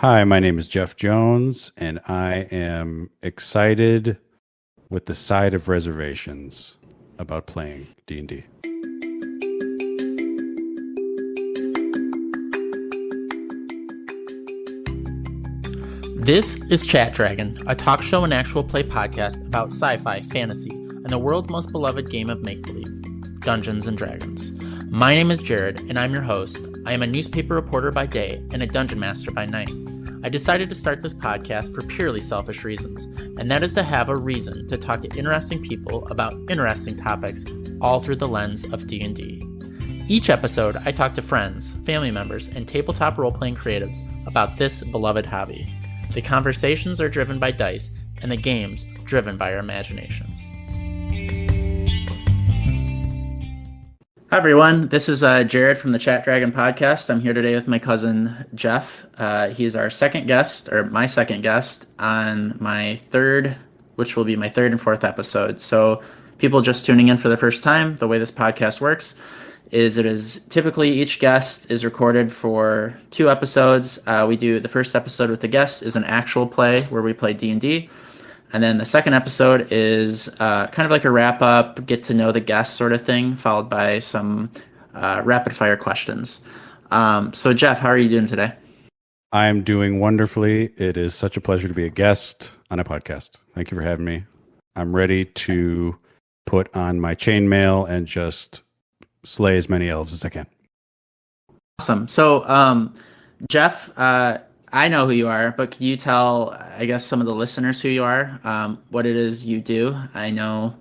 Hi, my name is Jeff Jones, and I am excited with the side of reservations about playing D&D. This is Chat Dragon, a talk show and actual play podcast about sci-fi, fantasy, and the world's most beloved game of make-believe, Dungeons and Dragons. My name is Jared, and I'm your host. I am a newspaper reporter by day and a dungeon master by night. I decided to start this podcast for purely selfish reasons, and that is to have a reason to talk to interesting people about interesting topics all through the lens of D&D. Each episode, I talk to friends, family members, and tabletop role-playing creatives about this beloved hobby. The conversations are driven by dice, and the games driven by our imaginations. Hi everyone, this is Jared from the Chat Dragon podcast. I'm here today with my cousin Jeff. He's our second guest, or my second guest, on my third, which will be my third and fourth episode. So people just tuning in for the first time, the way this podcast works is it is typically each guest is recorded for 2 episodes. We do the first episode with the guest is an actual play where we play D&D. And then the second episode is kind of like a wrap-up, get-to-know the guest sort of thing, followed by some rapid-fire questions. So, Jeff, how are you doing today? I'm doing wonderfully. It is such a pleasure to be a guest on a podcast. Thank you for having me. I'm ready to put on my chainmail and just slay as many elves as I can. Awesome. So, Jeff, I know who you are, but can you tell, I guess, some of the listeners who you are, what it is you do? I know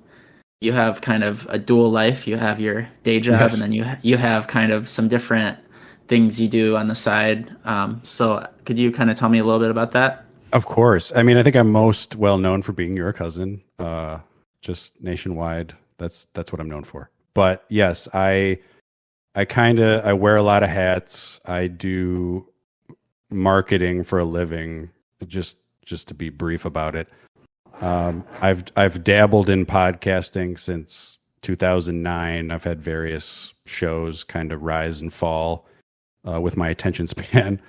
you have kind of a dual life. You have your day job, yes, and then you have kind of some different things you do on the side. So could you kind of tell me a little bit about that? Of course. I mean, I think I'm most well known for being your cousin, just nationwide. That's what I'm known for. But yes, I wear a lot of hats. I do marketing for a living, just to be brief about it. I've dabbled in podcasting since 2009. I've had various shows kind of rise and fall with my attention span.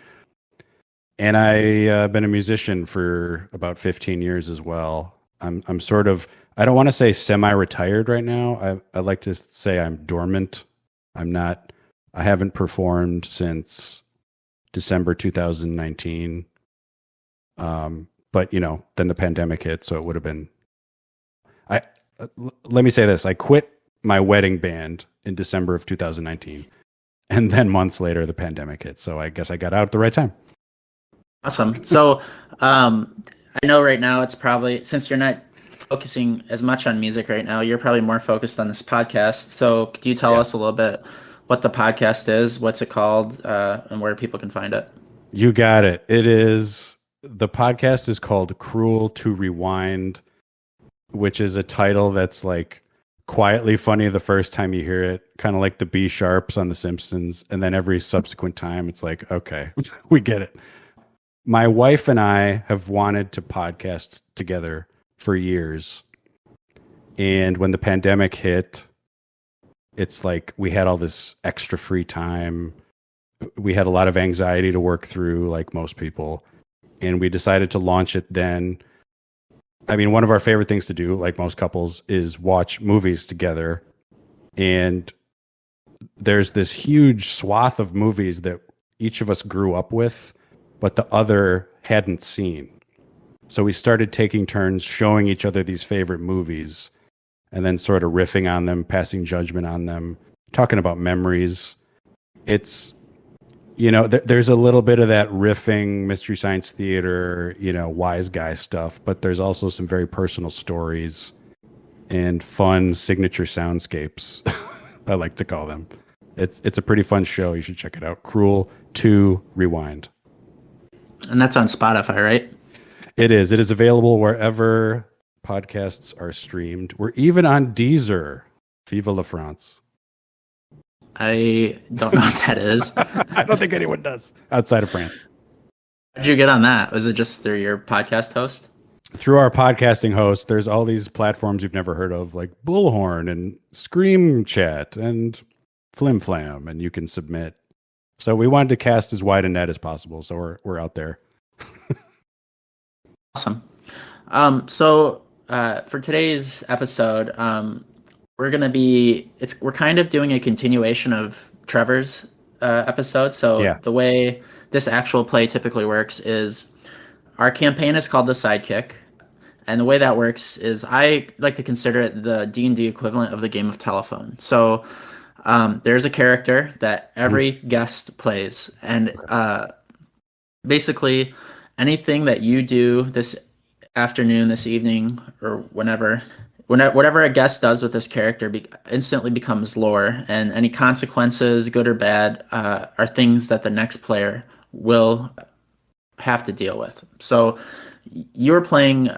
And I've been a musician for about 15 years as well. I'm sort of, I don't want to say semi-retired right now. I like to say I'm dormant. I haven't performed since December 2019. But then the pandemic hit, so it would have been, let me say this. I quit my wedding band in December of 2019, and then months later the pandemic hit. So I guess I got out at the right time. Awesome. So, I know right now it's probably, since you're not focusing as much on music right now, you're probably more focused on this podcast. So could you tell us a little bit what the podcast is, what's it called, and where people can find it? You got it. The podcast is called Cruel to Rewind, which is a title that's like quietly funny the first time you hear it, kind of like the B sharps on The Simpsons. And then every subsequent time it's like, okay, we get it. My wife and I have wanted to podcast together for years. And when the pandemic hit, it's like we had all this extra free time. We had a lot of anxiety to work through, like most people. And we decided to launch it then. I mean, one of our favorite things to do, like most couples, is watch movies together. And there's this huge swath of movies that each of us grew up with, but the other hadn't seen. So we started taking turns showing each other these favorite movies and then sort of riffing on them, passing judgment on them, talking about memories. It's, there's a little bit of that riffing, Mystery Science Theater, wise guy stuff, but there's also some very personal stories and fun signature soundscapes, I like to call them. It's a pretty fun show. You should check it out. Cruel to Rewind. And that's on Spotify, right? It is. It is available wherever podcasts are streamed. We're even on Deezer. Vive la France. I don't know what that is. I don't think anyone does outside of France. How did you get on that? Was it just through your podcast host? Through our podcasting host. There's all these platforms you've never heard of, like Bullhorn and Scream Chat and Flim Flam, and you can submit. So we wanted to cast as wide a net as possible. So we're out there. Awesome. So for today's episode, we're kind of doing a continuation of Trevor's episode. So Yeah. the way this actual play typically works is our campaign is called the Sidekick, and the way that works is I like to consider it the D&D equivalent of the game of telephone. So there's a character that every guest plays, and basically anything that you do this afternoon, this evening, or whatever a guest does with this character instantly becomes lore, and any consequences, good or bad, are things that the next player will have to deal with. So you're playing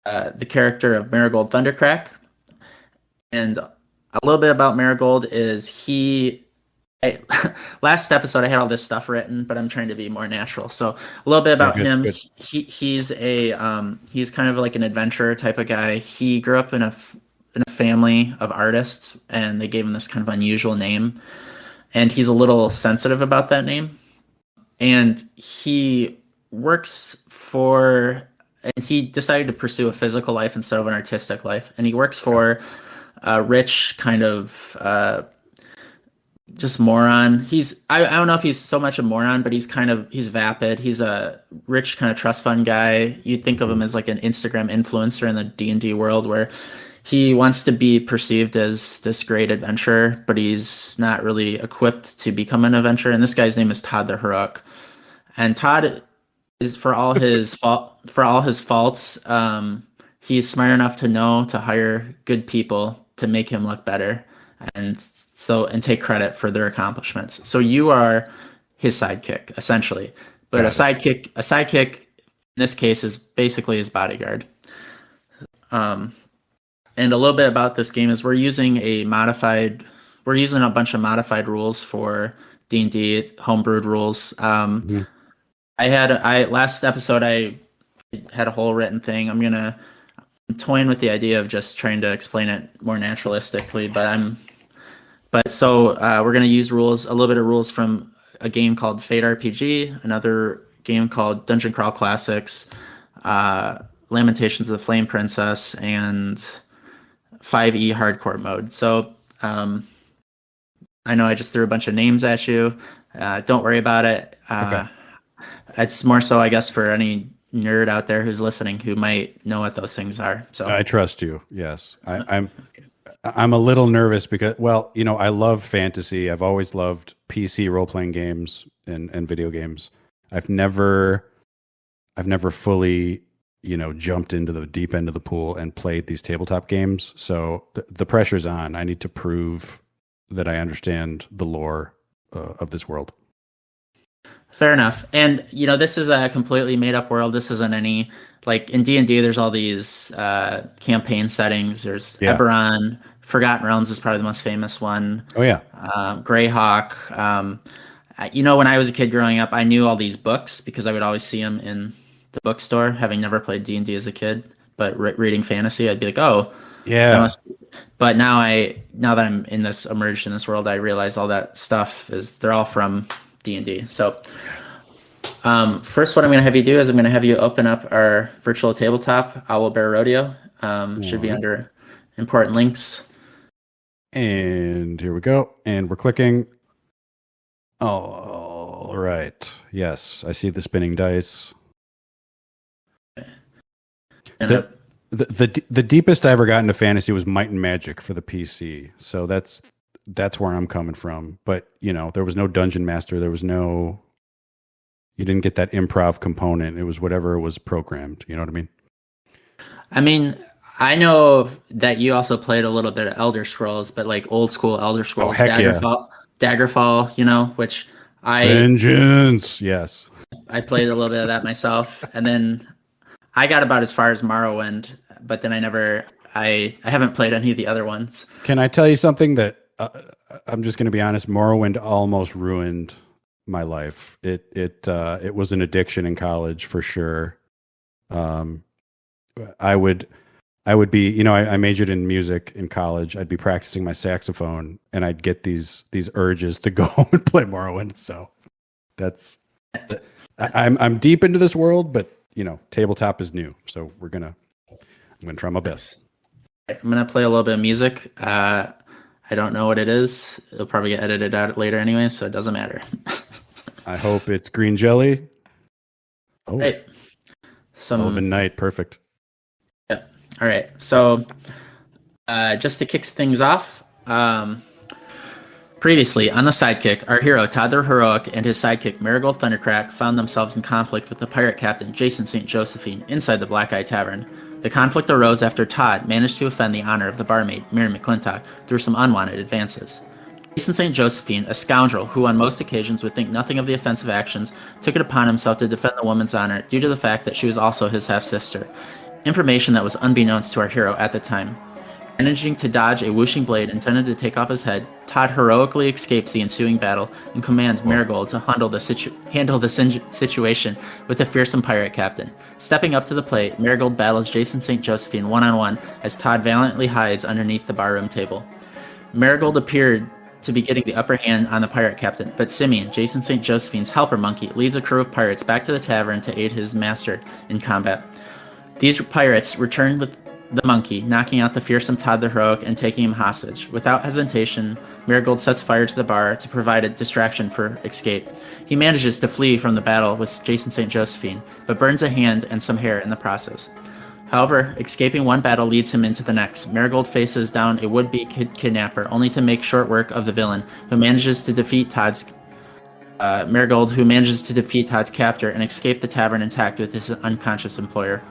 the character of Marigold Thundercrack, and a little bit about Marigold is last episode I had all this stuff written, but I'm trying to be more natural. So a little bit about him. Good. He's kind of like an adventurer type of guy. He grew up in a family of artists, and they gave him this kind of unusual name, and he's a little sensitive about that name. And he decided to pursue a physical life instead of an artistic life, and he works for a rich kind of just moron. I don't know if he's so much a moron, but he's vapid. He's a rich kind of trust fund guy. You'd think of him as like an Instagram influencer in the D&D world, where he wants to be perceived as this great adventurer, but he's not really equipped to become an adventurer. And this guy's name is Todd the Heroic. And Todd is, for all his faults, he's smart enough to know to hire good people to make him look better, and take credit for their accomplishments. So you are his sidekick, essentially. But a sidekick in this case is basically his bodyguard. And a little bit about this game is we're using a bunch of modified rules for D&D, homebrewed rules. Last episode I had a whole written thing. I'm toying with the idea of just trying to explain it more naturalistically, we're going to use a little bit of rules from a game called Fate RPG, another game called Dungeon Crawl Classics, Lamentations of the Flame Princess, and 5e Hardcore Mode. So I know I just threw a bunch of names at you. Don't worry about it. Okay. It's more so, I guess, for any nerd out there who's listening who might know what those things are. So I trust you. Yes, I'm a little nervous because, I love fantasy. I've always loved PC role-playing games and video games. I've never fully, jumped into the deep end of the pool and played these tabletop games. So the pressure's on. I need to prove that I understand the lore of this world. Fair enough. And, this is a completely made up world. This isn't any, like in D&D, there's all these campaign settings. There's Eberron, Forgotten Realms is probably the most famous one. Oh, yeah. Greyhawk. When I was a kid growing up, I knew all these books because I would always see them in the bookstore, having never played D&D as a kid, but reading fantasy, I'd be like, oh, yeah. But now that I'm immersed in this world, I realize all that stuff they're all from D&D. So first, what I'm going to have you do is I'm going to have you open up our virtual tabletop, Owlbear Rodeo. Should be under important links. And here we go. And we're clicking. All right. Yes, I see the spinning dice. And the deepest I ever got into fantasy was Might and Magic for the PC. So that's where I'm coming from. But, there was no dungeon master. There was you didn't get that improv component. It was whatever was programmed. You know what I mean? I mean, I know that you also played a little bit of Elder Scrolls, but like old school Elder Scrolls, Daggerfall, which Vengeance. Yes. I played a little bit of that myself. And then I got about as far as Morrowind, but then I haven't played any of the other ones. Can I tell you something that I'm just going to be honest? Morrowind almost ruined my life. It was an addiction in college for sure. I would be, I majored in music in college. I'd be practicing my saxophone, and I'd get these urges to go home and play Morrowind. So I'm deep into this world, but tabletop is new, so I'm gonna try my best. I'm gonna play a little bit of music. I don't know what it is. It'll probably get edited out later anyway, so it doesn't matter. I hope it's Green Jelly. Oh, right. Elven Night, perfect. Yeah. All right. So, just to kick things off, previously on the Sidekick, our hero Todd the Heroic and his sidekick Marigold Thundercrack found themselves in conflict with the pirate captain Jason St. Josephine inside the Black Eye Tavern. The conflict arose after Todd managed to offend the honor of the barmaid, Mary McClintock, through some unwanted advances. Jason St. Josephine, a scoundrel who on most occasions would think nothing of the offensive actions, took it upon himself to defend the woman's honor due to the fact that she was also his half-sister, information that was unbeknownst to our hero at the time. Managing to dodge a whooshing blade intended to take off his head, Todd heroically escapes the ensuing battle and commands Marigold to handle the situation with a fearsome pirate captain. Stepping up to the plate, Marigold battles Jason St. Josephine one-on-one as Todd valiantly hides underneath the barroom table. Marigold appeared to be getting the upper hand on the pirate captain, but Simeon, Jason St. Josephine's helper monkey, leads a crew of pirates back to the tavern to aid his master in combat. These pirates return with the monkey, knocking out the fearsome Todd the Heroic and taking him hostage. Without hesitation, Marigold sets fire to the bar to provide a distraction for escape. He manages to flee from the battle with Jason St. Josephine, but burns a hand and some hair in the process. However, escaping one battle leads him into the next. Marigold faces down a would-be kidnapper, only to make short work of the villain, who manages to defeat Todd's captor and escape the tavern intact with his unconscious employer.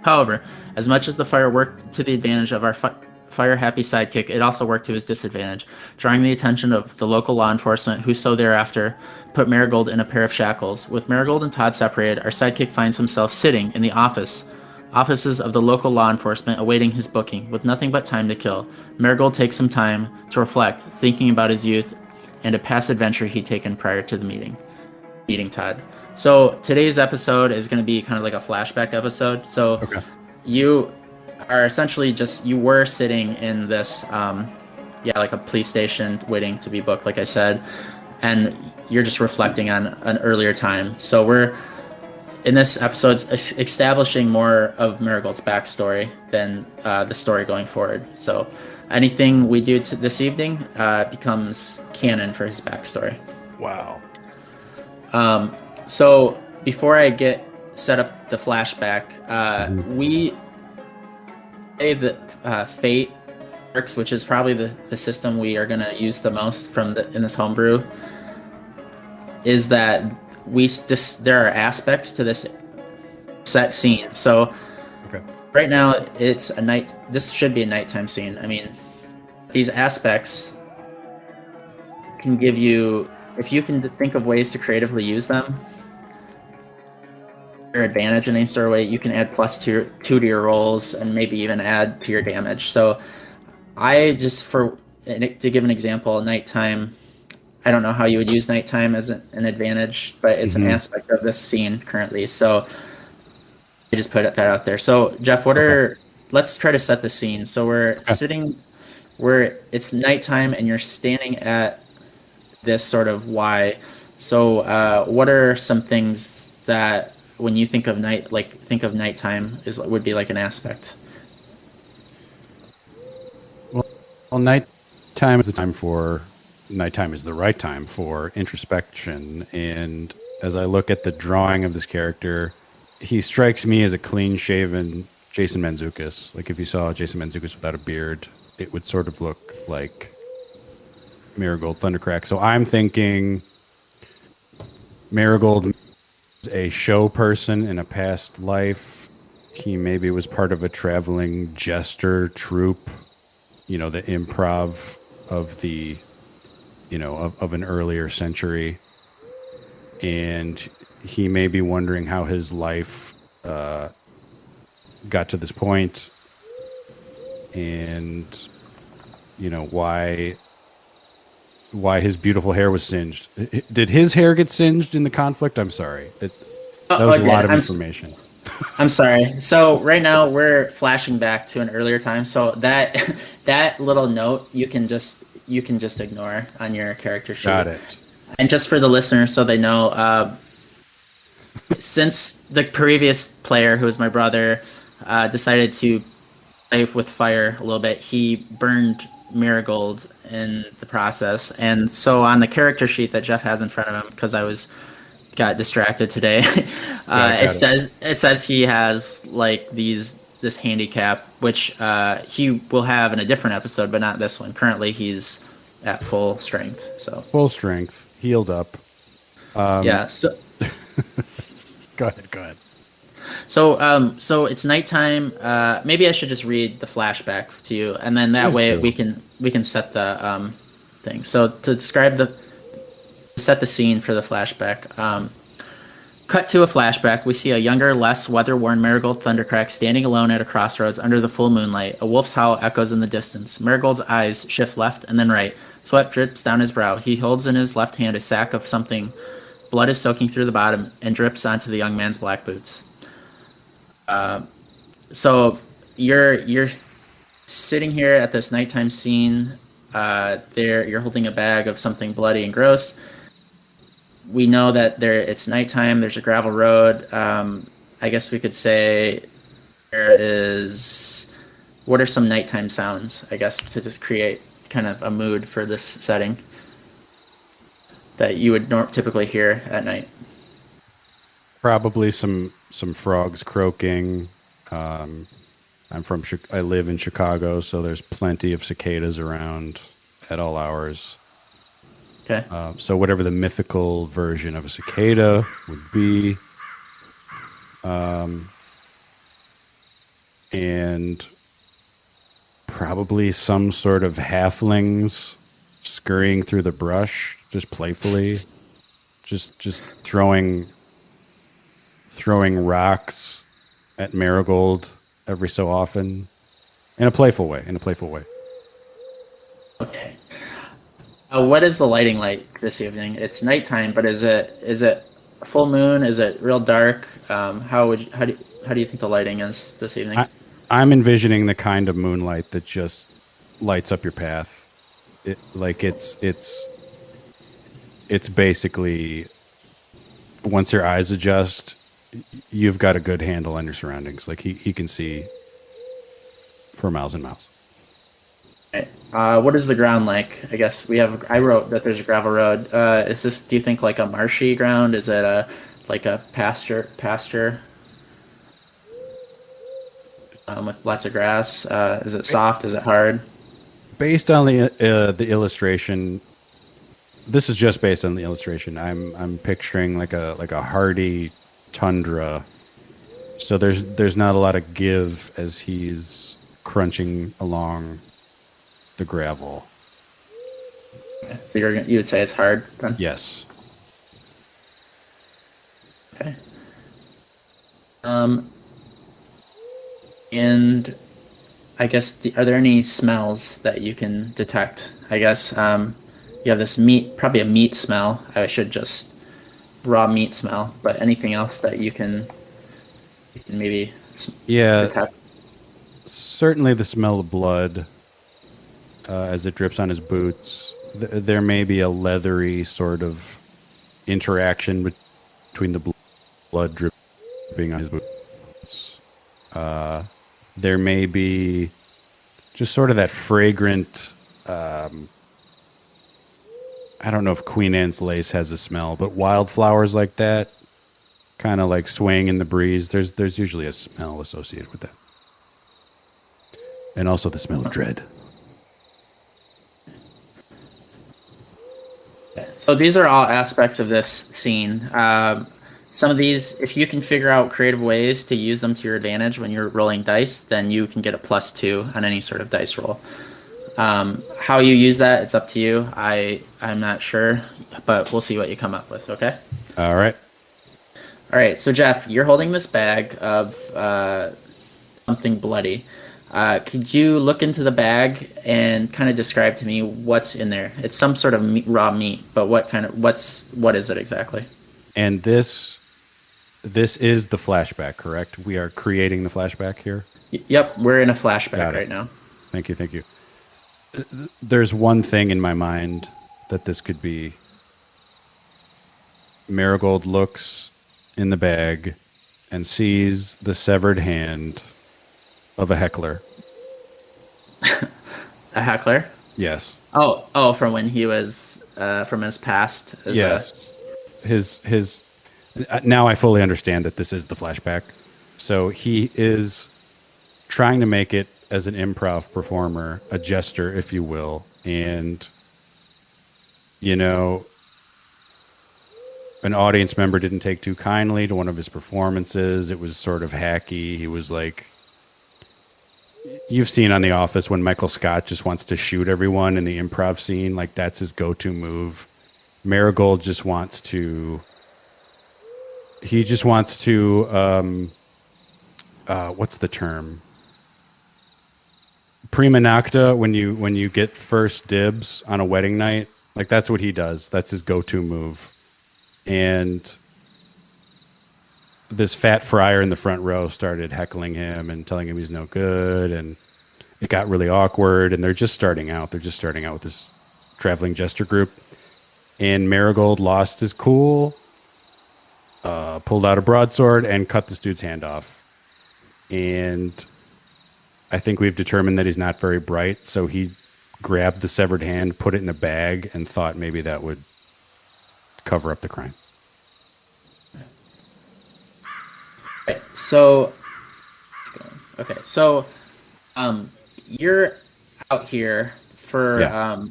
However, as much as the fire worked to the advantage of our fire-happy sidekick, it also worked to his disadvantage, drawing the attention of the local law enforcement, who so thereafter put Marigold in a pair of shackles. With Marigold and Todd separated, our sidekick finds himself sitting in the offices of the local law enforcement awaiting his booking, with nothing but time to kill. Marigold takes some time to reflect, thinking about his youth and a past adventure he'd taken prior to the meeting Todd. So today's episode is going to be kind of like a flashback episode. So okay. You are essentially you were sitting in this, like a police station waiting to be booked, like I said, and you're just reflecting on an earlier time. So we're, in this episode, establishing more of Marigold's backstory than the story going forward. So anything we do this evening becomes canon for his backstory. Wow. So before I set up the flashback, we say that Fate works, which is probably the system we are going to use the most in this homebrew, is that there are aspects to this set scene. So right now it's a night. This should be a nighttime scene. I mean, these aspects can give you, if you can think of ways to creatively use them, your advantage in any sort of way, you can add +2 to your rolls and maybe even add to your damage. So I just, to give an example, nighttime, I don't know how you would use nighttime as an advantage, but it's an aspect of this scene currently. So I just put that out there. So Jeff, let's try to set the scene. So we're sitting where it's nighttime and you're standing at this sort of Y. So what are some things that when you think of nighttime would be like an aspect? Well, nighttime is the right time for introspection. And as I look at the drawing of this character, he strikes me as a clean-shaven Jason Mantzoukas. Like if you saw Jason Mantzoukas without a beard, it would sort of look like Marigold Thundercrack. So I'm thinking Marigold is a show person in a past life. He maybe was part of a traveling jester troupe, the improv of the, of an earlier century. And he may be wondering how his life got to this point and, why his beautiful hair was singed. Did his hair get singed in the conflict? I'm sorry. That was a lot of information. I'm sorry. So right now we're flashing back to an earlier time. So that little note you can just ignore on your character sheet. Got it. And just for the listeners, so they know, since the previous player, who was my brother, decided to play with fire a little bit, he burned Marigold in the process. And so on the character sheet that Jeff has in front of him, because got distracted today, it says he has like this handicap, which he will have in a different episode, but not this one. Currently, he's at full strength. So full strength, healed up. Yeah. So go ahead. So it's nighttime. Maybe I should just read the flashback to you, and then that way we can set the thing. So to set the scene for the flashback. Cut to a flashback. We see a younger, less weather-worn Marigold Thundercrack standing alone at a crossroads under the full moonlight. A wolf's howl echoes in the distance. Marigold's eyes shift left and then right. Sweat drips down his brow. He holds in his left hand a sack of something. Blood is soaking through the bottom and drips onto the young man's black boots. So you're sitting here at this nighttime scene. You're holding a bag of something bloody and gross. We know that it's nighttime. There's a gravel road. I guess we could say there is. What are some nighttime sounds? I guess to just create kind of a mood for this setting that you would typically hear at night. Probably some frogs croaking. I live in Chicago, so there's plenty of cicadas around at all hours. Okay. So whatever the mythical version of a cicada would be, and probably some sort of halflings scurrying through the brush, just playfully, just throwing rocks at Marigold every so often, in a playful way. Okay. What is the lighting like this evening? It's nighttime, but is it full moon? Is it real dark? How do you think the lighting is this evening? I'm envisioning the kind of moonlight that just lights up your path. It's basically, once your eyes adjust, you've got a good handle on your surroundings. Like he can see for miles and miles. Okay. What is the ground like? I guess I wrote that there's a gravel road. Is this, do you think, like a marshy ground? Is it like a pasture with lots of grass? Is it soft? Is it hard? Based on the illustration, this is just based on the illustration. I'm picturing like a hardy tundra. So there's not a lot of give as he's crunching along the gravel. So you would say it's hard then? Yes. Okay. And I guess are there any smells that you can detect? I guess you have this meat, probably a meat smell. I should just raw meat smell, but anything else that you can maybe detect? Certainly the smell of blood as it drips on his boots. There may be a leathery sort of interaction between the blood dripping on his boots. There may be just sort of that fragrant, I don't know if Queen Anne's lace has a smell, but wildflowers like that, kind of like swaying in the breeze, there's usually a smell associated with that. And also the smell of dread. So these are all aspects of this scene. Some of these, if you can figure out creative ways to use them to your advantage when you're rolling dice, then you can get a +2 on any sort of dice roll. How you use that, it's up to you. I'm not sure, but we'll see what you come up with, okay? All right. All right, so Jeff, you're holding this bag of something bloody. Could you look into the bag and kind of describe to me what's in there? It's some sort of raw meat, but what is it exactly? And this is the flashback, correct? We are creating the flashback here? Yep, we're in a flashback right now. Thank you. There's one thing in my mind that this could be. Marigold looks in the bag and sees the severed hand of a heckler. A heckler? Yes. Oh, from when he was from his past as Yes. His now I fully understand that this is the flashback. So he is trying to make it as an improv performer, a jester, if you will. And, you know, an audience member didn't take too kindly to one of his performances. It was sort of hacky. He was like, you've seen on The Office when Michael Scott just wants to shoot everyone in the improv scene. Like, that's his go-to move. Marigold just wants to, what's the term? Prima nocta, when you get first dibs on a wedding night. Like, that's what he does. That's his go-to move. And this fat friar in the front row started heckling him and telling him he's no good, and it got really awkward. And they're just starting out. They're just starting out with this traveling jester group. And Marigold lost his cool, pulled out a broadsword, and cut this dude's hand off. And I think we've determined that he's not very bright, so he grabbed the severed hand, put it in a bag, and thought maybe that would cover up the crime. So you're out here for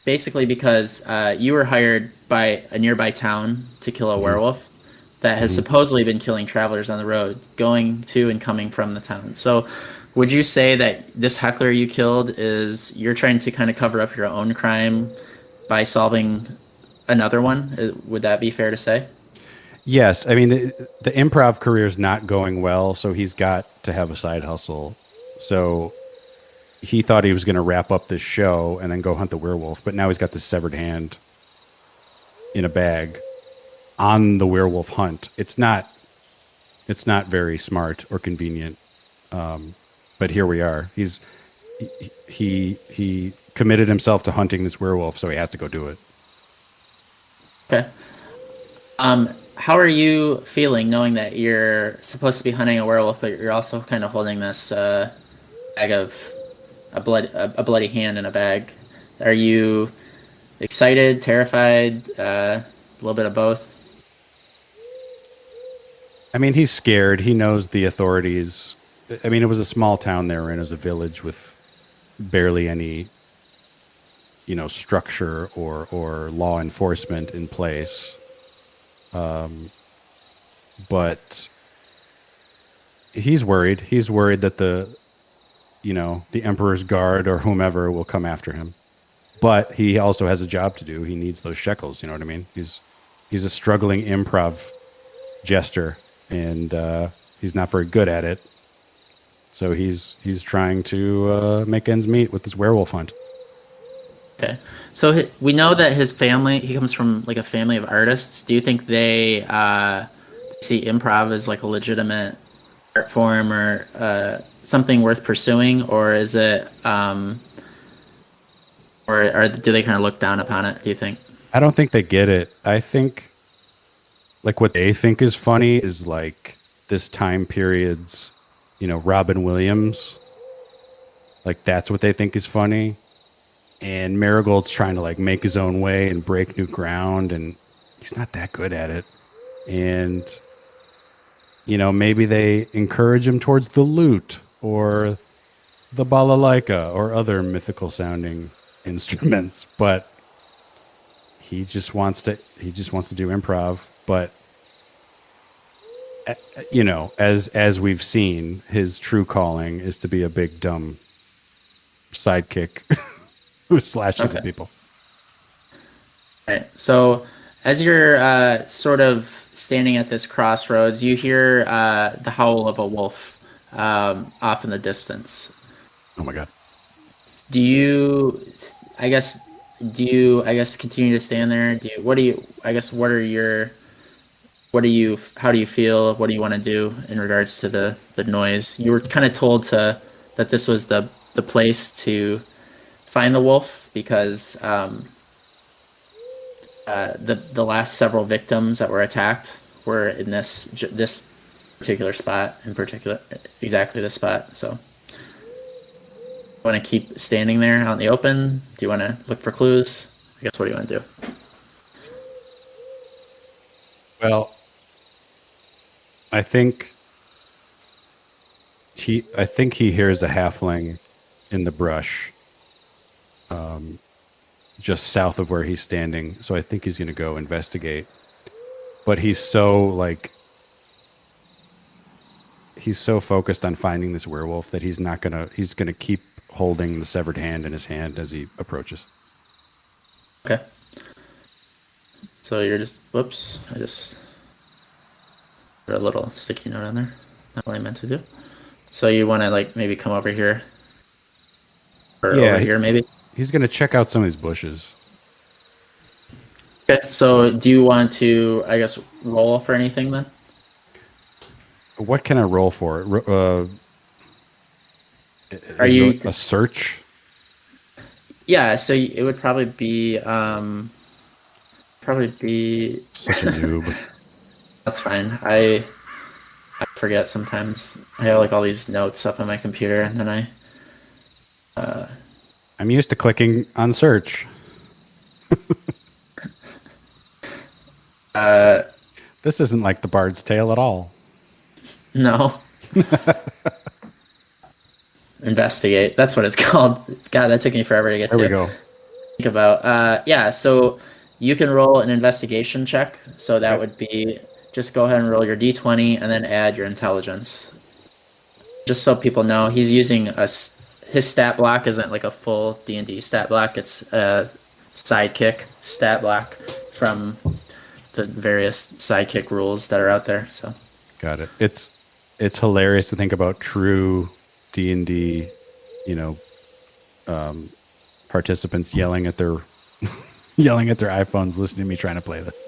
basically because you were hired by a nearby town to kill a werewolf that has supposedly been killing travelers on the road going to and coming from the town. So would you say that this heckler you killed is you're trying to kind of cover up your own crime by solving another one? Would that be fair to say? Yes. I mean, the improv career is not going well, so he's got to have a side hustle. So he thought he was going to wrap up this show and then go hunt the werewolf, but now he's got this severed hand in a bag on the werewolf hunt. It's not very smart or convenient. But here we are. He committed himself to hunting this werewolf, so he has to go do it. Okay. How are you feeling knowing that you're supposed to be hunting a werewolf, but you're also kind of holding this bag of a bloody hand in a bag? Are you excited, terrified, a little bit of both? I mean, he's scared. He knows the authorities. I mean, it was a small town they were in. It was a village with barely any, structure or law enforcement in place. But he's worried. He's worried that the Emperor's Guard or whomever will come after him. But he also has a job to do. He needs those shekels. You know what I mean? He's a struggling improv jester, and he's not very good at it. So he's trying to make ends meet with this werewolf hunt. Okay. So we know that his family, he comes from like a family of artists. Do you think they see improv as like a legitimate art form or something worth pursuing, or is it, or do they kind of look down upon it, do you think? I don't think they get it. I think like what they think is funny is like this time period's, Robin Williams. Like that's what they think is funny. And Marigold's trying to like make his own way and break new ground, and he's not that good at it. And maybe they encourage him towards the lute or the balalaika or other mythical sounding instruments, but he just wants to do improv. But as we've seen, his true calling is to be a big dumb sidekick who slashes at people. Right. So as you're sort of standing at this crossroads, you hear the howl of a wolf off in the distance. Oh my God. Do you continue to stand there? How do you feel? What do you want to do in regards to the noise? You were kind of told that this was the place to find the wolf because the last several victims that were attacked we're in this particular spot in particular, exactly this spot. So, want to keep standing there out in the open? Do you want to look for clues? I guess what do you want to do? Well, I think he hears a halfling in the brush, just south of where he's standing. So I think he's going to go investigate. But he's so focused on finding this werewolf that he's gonna keep holding the severed hand in his hand as he approaches. Okay. So you're just, whoops, I just put a little sticky note on there. Not what I meant to do. So you want to like maybe come over here, or over here maybe? He's gonna check out some of these bushes. Okay. So do you want to, I guess, roll for anything then? What can I roll for? Are you a search? Yeah, so it would probably be such a noob. That's fine. I forget sometimes. I have like all these notes up on my computer, and then I'm used to clicking on search. This isn't like the Bard's Tale at all. No. Investigate. That's what it's called. God, that took me forever to get to. There we go. Think about. Yeah, so you can roll an investigation check. So that would be, just go ahead and roll your d20 and then add your intelligence. Just so people know, he's using his stat block isn't like a full D&D stat block. It's a Sidekick stat block from the various Sidekick rules that are out there. So got it. It's hilarious to think about true D&D, participants yelling at their iPhones, listening to me trying to play this.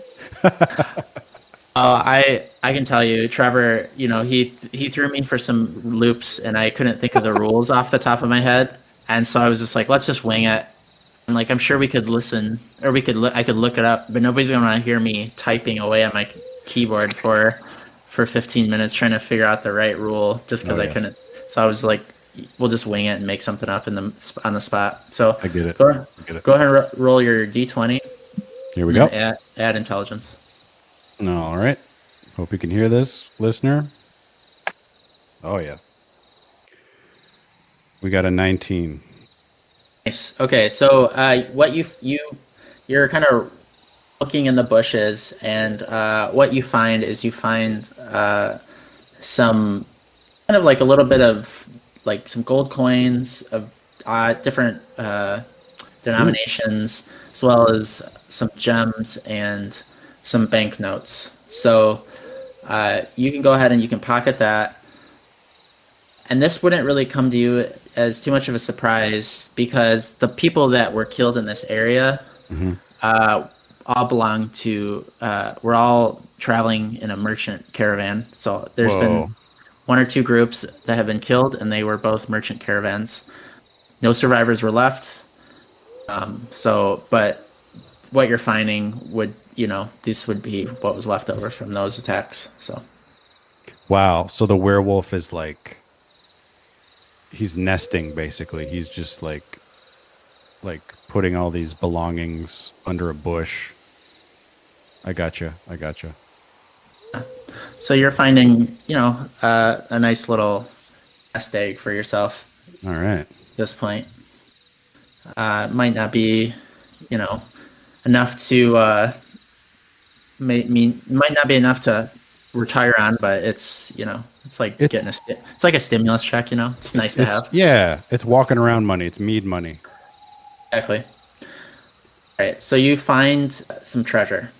I can tell you, Trevor, he threw me for some loops, and I couldn't think of the rules off the top of my head, and so I was just like, let's just wing it. And like, I'm sure we could listen, or I could look it up, but nobody's gonna want to hear me typing away on my keyboard for 15 minutes trying to figure out the right rule just because I couldn't. So I was like, we'll just wing it and make something up on the spot. So I get it. Go ahead and roll your d20. Here we go. Add intelligence. All right. Hope you can hear this, listener. Oh yeah. We got a 19. Nice. Okay, so what you're kind of looking in the bushes, and what you find is some kind of like a little bit of like some gold coins of different denominations, as well as some gems and some banknotes. So you can go ahead and you can pocket that. And this wouldn't really come to you as too much of a surprise because the people that were killed in this area all belong to, we're all traveling in a merchant caravan. So there's been one or two groups that have been killed, and they were both merchant caravans. No survivors were left. But what you're finding would, this would be what was left over from those attacks. So. Wow. So the werewolf is like, he's nesting basically. He's just like putting all these belongings under a bush. I gotcha. So you're finding, a nice little nest egg for yourself. All right. At this point, might not be, enough to might not be enough to retire on, but it's it's like it's like a stimulus check. It's nice to have. Yeah, it's walking around money. It's mead money. Exactly. All right. So you find some treasure.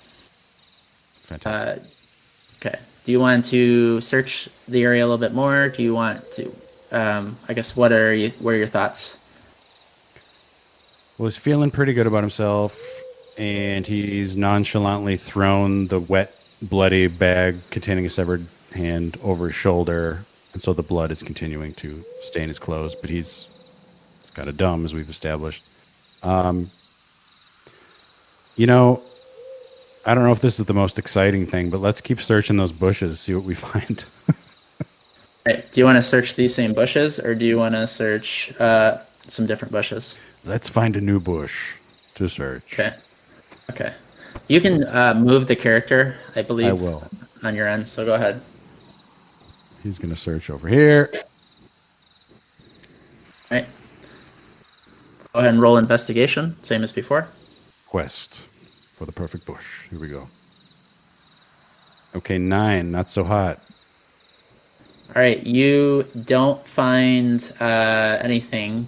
Fantastic. Okay. Do you want to search the area a little bit more? Do you want to? I guess what are your thoughts? Well, he's feeling pretty good about himself, and he's nonchalantly thrown the wet, bloody bag containing a severed hand over his shoulder, and so the blood is continuing to stain his clothes. But it's kind of dumb, as we've established. I don't know if this is the most exciting thing, but let's keep searching those bushes, see what we find. Right. Do you want to search these same bushes, or do you want to search some different bushes? Let's find a new bush to search. Okay. Okay. You can move the character, I believe. I will. On your end, so go ahead. He's going to search over here. All right. Go ahead and roll investigation, same as before. Quest for the perfect bush. Here we go. Okay, 9. Not so hot. All right. You don't find anything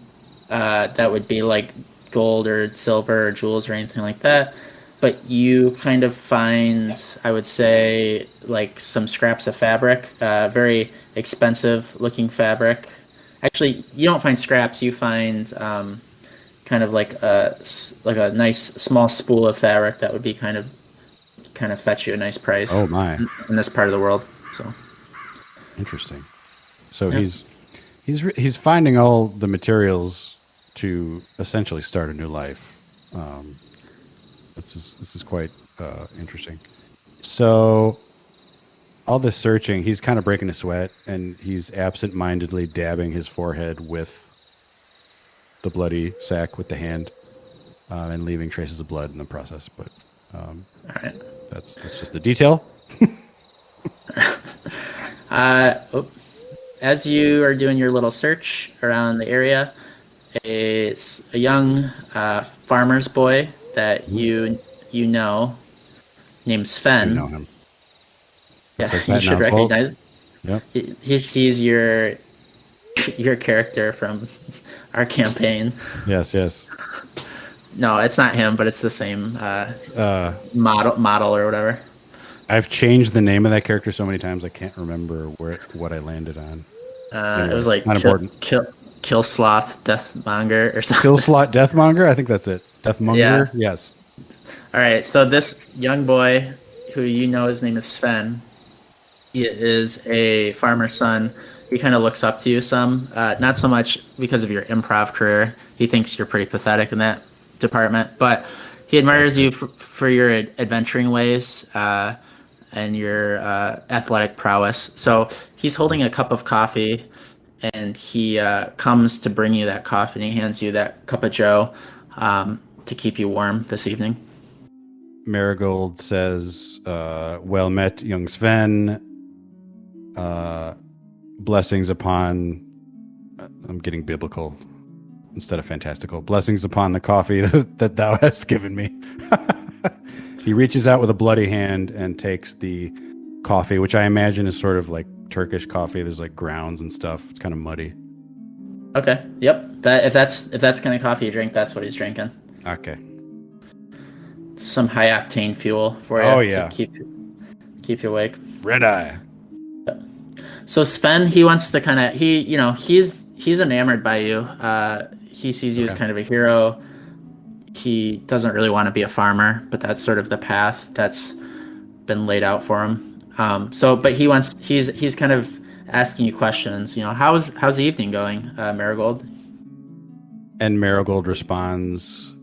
that would be like gold or silver or jewels or anything like that. But you kind of find, I would say, like some scraps of fabric, very expensive looking fabric. Actually, you don't find scraps. You find kind of like a nice small spool of fabric that would be kind of fetch you a nice price. Oh my! In this part of the world, so interesting. So yeah. He's finding all the materials to essentially start a new life. This is quite interesting. So all this searching, he's kind of breaking a sweat, and he's absent-mindedly dabbing his forehead with the bloody sack with the hand, and leaving traces of blood in the process. But all right, that's just a detail. As you are doing your little search around the area, a young farmer's boy that you know, named Sven. You know him. Yeah, like you should recognize. Yep. He's your character from our campaign. Yes. No, it's not him, but it's the same model or whatever. I've changed the name of that character so many times I can't remember what I landed on. Anyway, it was like not important. Kill Sloth Deathmonger or something. Kill Sloth Deathmonger? I think that's it. Deathmonger? Yeah. Yes. All right. So this young boy, who you know his name is Sven, he is a farmer's son. He kind of looks up to you some, not so much because of your improv career. He thinks you're pretty pathetic in that department, but he admires you for your adventuring ways and your athletic prowess. So he's holding a cup of coffee, and he comes to bring you that coffee, and he hands you that cup of joe to keep you warm this evening. Marigold says, well met, young Sven. Blessings upon... I'm getting biblical instead of fantastical. Blessings upon the coffee that thou hast given me. He reaches out with a bloody hand and takes the coffee, which I imagine is sort of like Turkish coffee. There's like grounds and stuff. It's kind of muddy. Okay. Yep. If that's kind of coffee you drink, that's what he's drinking. Okay. Some high octane fuel for you. Oh yeah. To keep you awake. Red eye. Yep. So Sven, he wants to kind of he's enamored by you. He sees you as kind of a hero. He doesn't really want to be a farmer, but that's sort of the path that's been laid out for him. But he's kind of asking you questions. How's the evening going, Marigold? And Marigold responds,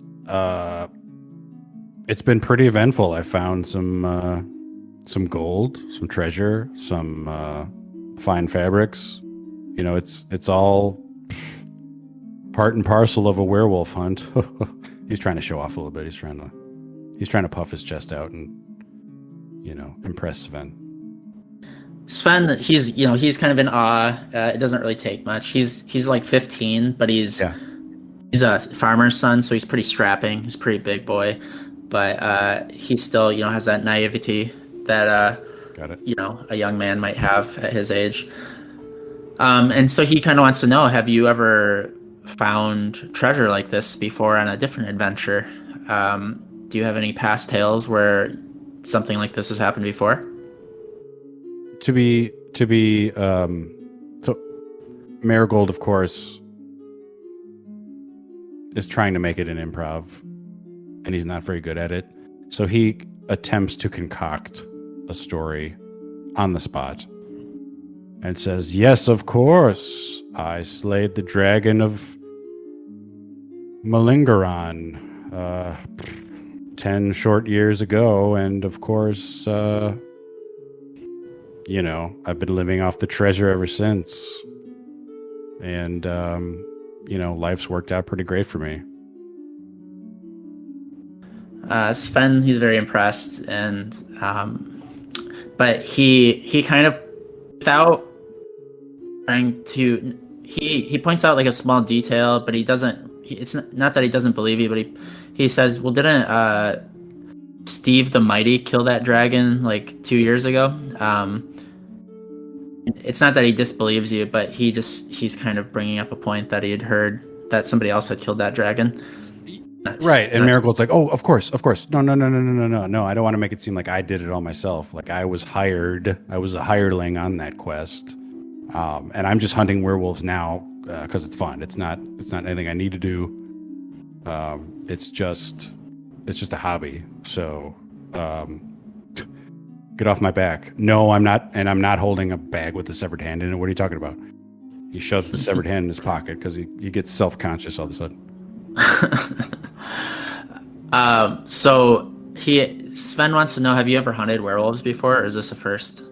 it's been pretty eventful. I found some gold, some treasure, some fine fabrics. It's all part and parcel of a werewolf hunt. He's trying to show off a little bit. He's trying to puff his chest out and impress Sven. Sven, he's kind of in awe. It doesn't really take much. He's like 15, but he's a farmer's son, so he's pretty strapping. He's a pretty big boy, but he still has that naivety that Got it. A young man might have at his age. And so he kind of wants to know: have you ever found treasure like this before on a different adventure? Do you have any past tales where something like this has happened before? So Marigold, of course, is trying to make it an improv, and he's not very good at it. So he attempts to concoct a story on the spot and says, yes, of course, I slayed the dragon of Malingeron. 10 short years ago. And of course, you know, I've been living off the treasure ever since. And, you know, life's worked out pretty great for me. Sven, he's very impressed, and but he kind of, without trying to, he points out like a small detail, but he doesn't. It's not that he doesn't believe you, but he says, "Well, didn't Steve the Mighty kill that dragon like 2 years ago?" It's not that he disbelieves you, but he's kind of bringing up a point that he had heard that somebody else had killed that dragon. Right, and Marigold's like, "Oh, of course. No, I don't want to make it seem like I did it all myself. Like I was hired. I was a hireling on that quest, and I'm just hunting werewolves now because it's fun. It's not anything I need to do. It's just a hobby. So, get off my back. No, I'm not, and I'm not holding a bag with a severed hand in it. What are you talking about?" He shoves the severed hand in his pocket because he gets self-conscious all of a sudden. So Sven wants to know, have you ever hunted werewolves before, or is this a first?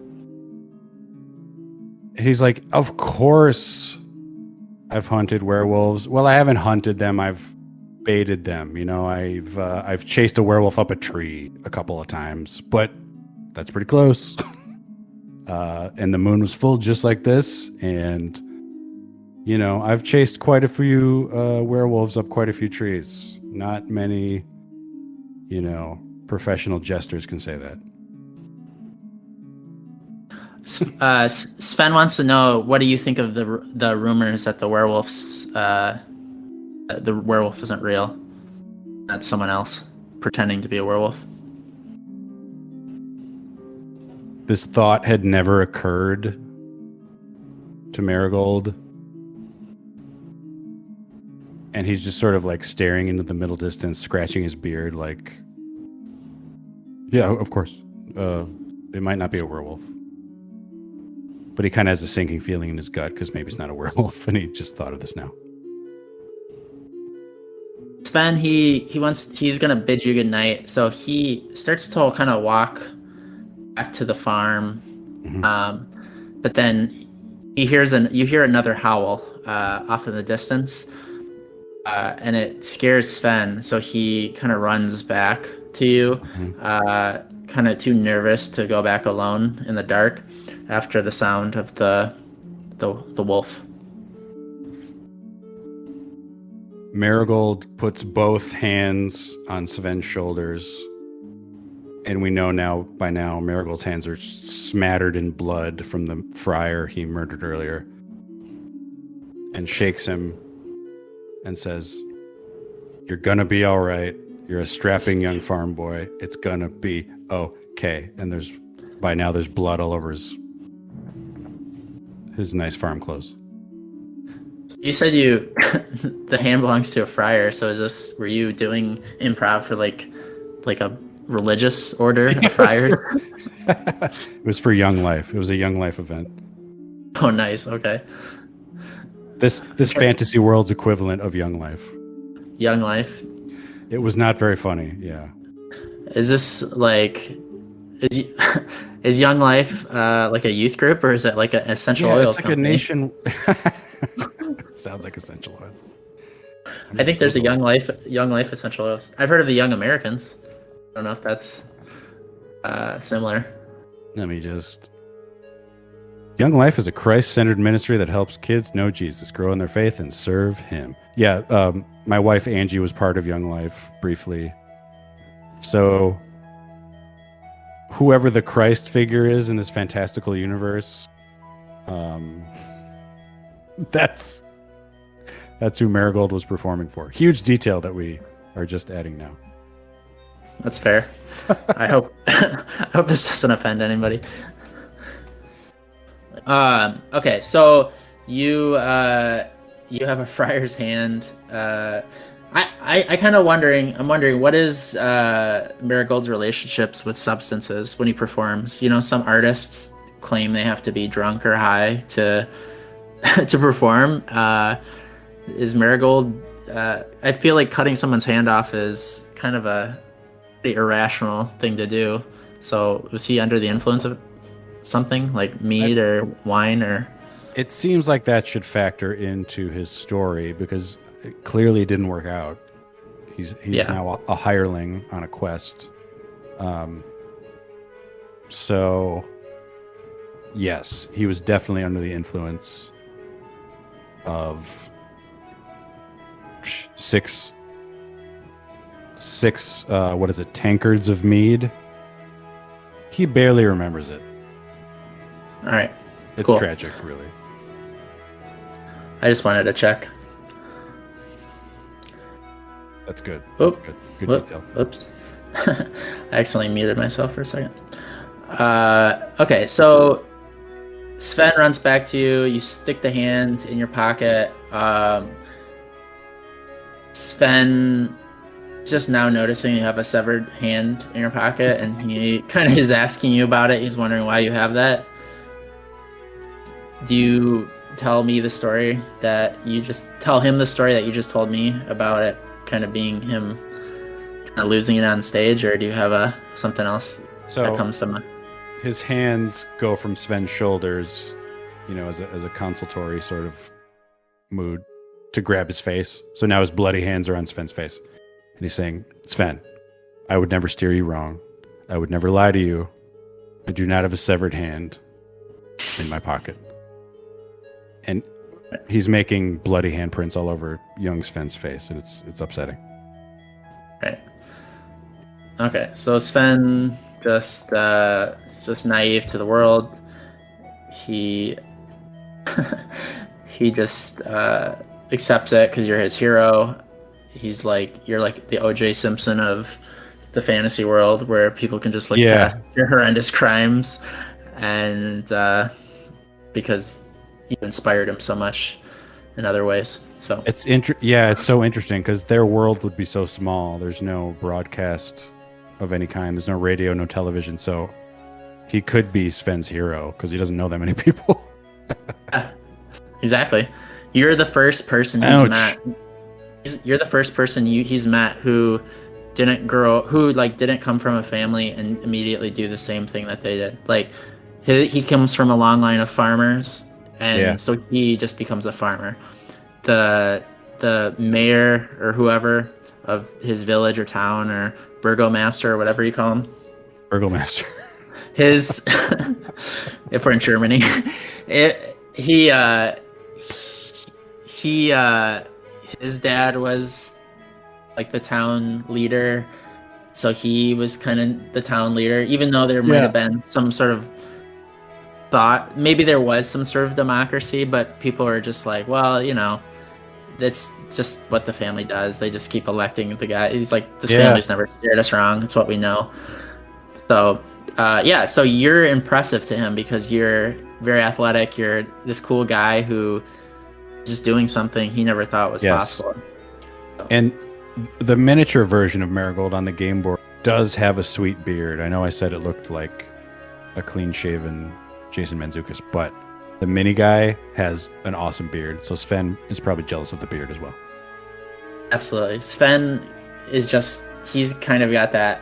He's like, "Of course I've hunted werewolves. Well, I haven't hunted them. I've baited them. You know, I've chased a werewolf up a tree a couple of times, but that's pretty close." And the moon was full just like this. And, you know, I've chased quite a few werewolves up quite a few trees. Not many, you know, professional jesters can say that. Sven wants to know, what do you think of the rumors that the werewolf isn't real? That's someone else pretending to be a werewolf. This thought had never occurred to Marigold. And he's just sort of like staring into the middle distance, scratching his beard like, yeah, of course. It might not be a werewolf. But he kind of has a sinking feeling in his gut because maybe it's not a werewolf, and he just thought of this now. Sven, he's gonna bid you good night, so he starts to kind of walk back to the farm. Mm-hmm. But then you hear another howl off in the distance, and it scares Sven, so he kind of runs back to you, mm-hmm. Kind of too nervous to go back alone in the dark after the sound of the wolf. Marigold puts both hands on Sven's shoulders, and we know by now Marigold's hands are smattered in blood from the friar he murdered earlier, and shakes him and says, "You're gonna be all right. You're a strapping young farm boy. It's gonna be okay." And by now there's blood all over his nice farm clothes. You said the hand belongs to a friar, so were you doing improv for like a religious order of friars? It was for Young Life. It was a Young Life event. Oh, nice. Okay. This fantasy world's equivalent of Young Life. Young Life. It was not very funny. Yeah. Is this like is Young Life like a youth group, or is it like an essential oils? It's like company? a nation. Sounds like essential oils. I think there's a Young Life essential oils. I've heard of the Young Americans. I don't know if that's similar. Let me just. Young Life is a Christ-centered ministry that helps kids know Jesus, grow in their faith, and serve Him. Yeah, my wife Angie was part of Young Life briefly. So, whoever the Christ figure is in this fantastical universe, that's who Marigold was performing for. Huge detail that we are just adding now. That's fair. I hope this doesn't offend anybody. Okay, so you have a friar's hand. I'm wondering what is Marigold's relationships with substances when he performs. You know, some artists claim they have to be drunk or high to perform. Is Marigold? I feel like cutting someone's hand off is kind of a pretty irrational thing to do. So was he under the influence of something like mead or wine or? It seems like that should factor into his story because it clearly didn't work out. He's now a hireling on a quest. So yes, he was definitely under the influence of six what is it, tankards of mead. He barely remembers it. All right, it's cool. Tragic, really. I just wanted to check. That's good. Oh, That's good detail. Oops. I accidentally muted myself for a second. Okay, so Sven runs back to you. You stick the hand in your pocket. Sven is just now noticing you have a severed hand in your pocket, and he kind of is asking you about it. He's wondering why you have that. Do you tell me the story that you just told me about it kind of being him kind of losing it on stage, or do you have something else that comes to mind? His hands go from Sven's shoulders, as a consultory sort of mood, to grab his face. So now his bloody hands are on Sven's face. And he's saying, Sven, I would never steer you wrong. I would never lie to you. I do not have a severed hand in my pocket. And he's making bloody handprints all over young Sven's face, and it's upsetting. Right. Okay, so Sven just is just naive to the world. He just accepts it because you're his hero. He's like, you're like the O.J. Simpson of the fantasy world, where people can just past your horrendous crimes, and because you inspired him so much in other ways. So it's so interesting because their world would be so small. There's no broadcast of any kind. There's no radio, no television. So he could be Sven's hero because he doesn't know that many people. Yeah, exactly. You're the first person he's met. You're the first person he's met who didn't come from a family and immediately do the same thing that they did. Like he comes from a long line of farmers, and so he just becomes a farmer. The mayor or whoever of his village or town, or burgomaster or whatever you call him. Burgomaster. His if we're in Germany, his dad was like the town leader, so he was kind of the town leader, even though there might have been some sort of thought, maybe there was some sort of democracy, but people are just like, well, that's just what the family does. They just keep electing the guy. He's like, this family's never steered us wrong. It's what we know. So so you're impressive to him because you're very athletic. You're this cool guy who is just doing something he never thought was possible. So. And the miniature version of Marigold on the game board does have a sweet beard. I know I said it looked like a clean-shaven Jason Mantzoukas, but the mini guy has an awesome beard. So Sven is probably jealous of the beard as well. Absolutely. Sven is he's kind of got that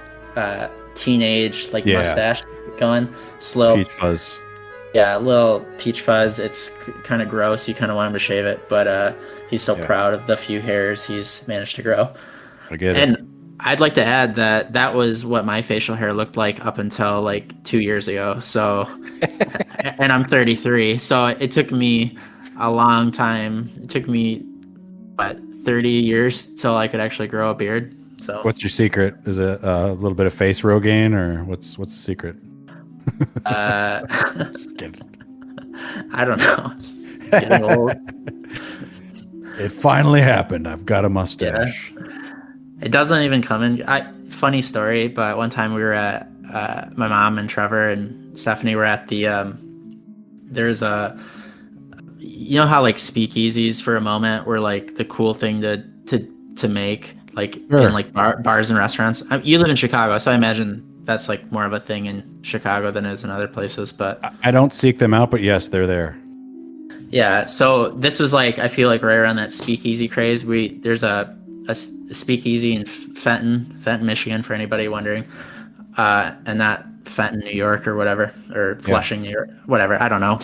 teenage mustache going, slow peach fuzz. Yeah, a little peach fuzz. It's kind of gross. You kind of want him to shave it, but he's so proud of the few hairs he's managed to grow. I get it. And I'd like to add that was what my facial hair looked like up until 2 years ago. So, and I'm 33. So it took me a long time. It took me 30 years till I could actually grow a beard. So what's your secret? Is it a little bit of face Rogaine, or what's the secret? Just kidding. I don't know. Just getting old. It finally happened. I've got a mustache. Yeah. It doesn't even come in. Funny story, but one time we were at my mom and Trevor and Stephanie were at the there's a, how speakeasies for a moment were the cool thing to make in bars and restaurants. You live in Chicago, so I imagine that's more of a thing in Chicago than it is in other places. But I don't seek them out, but yes, they're there. Yeah, so this was I feel right around that speakeasy craze. There's a a speakeasy in Fenton, Michigan, for anybody wondering, and not Fenton, New York, or whatever, or Flushing, New York, whatever. I don't know.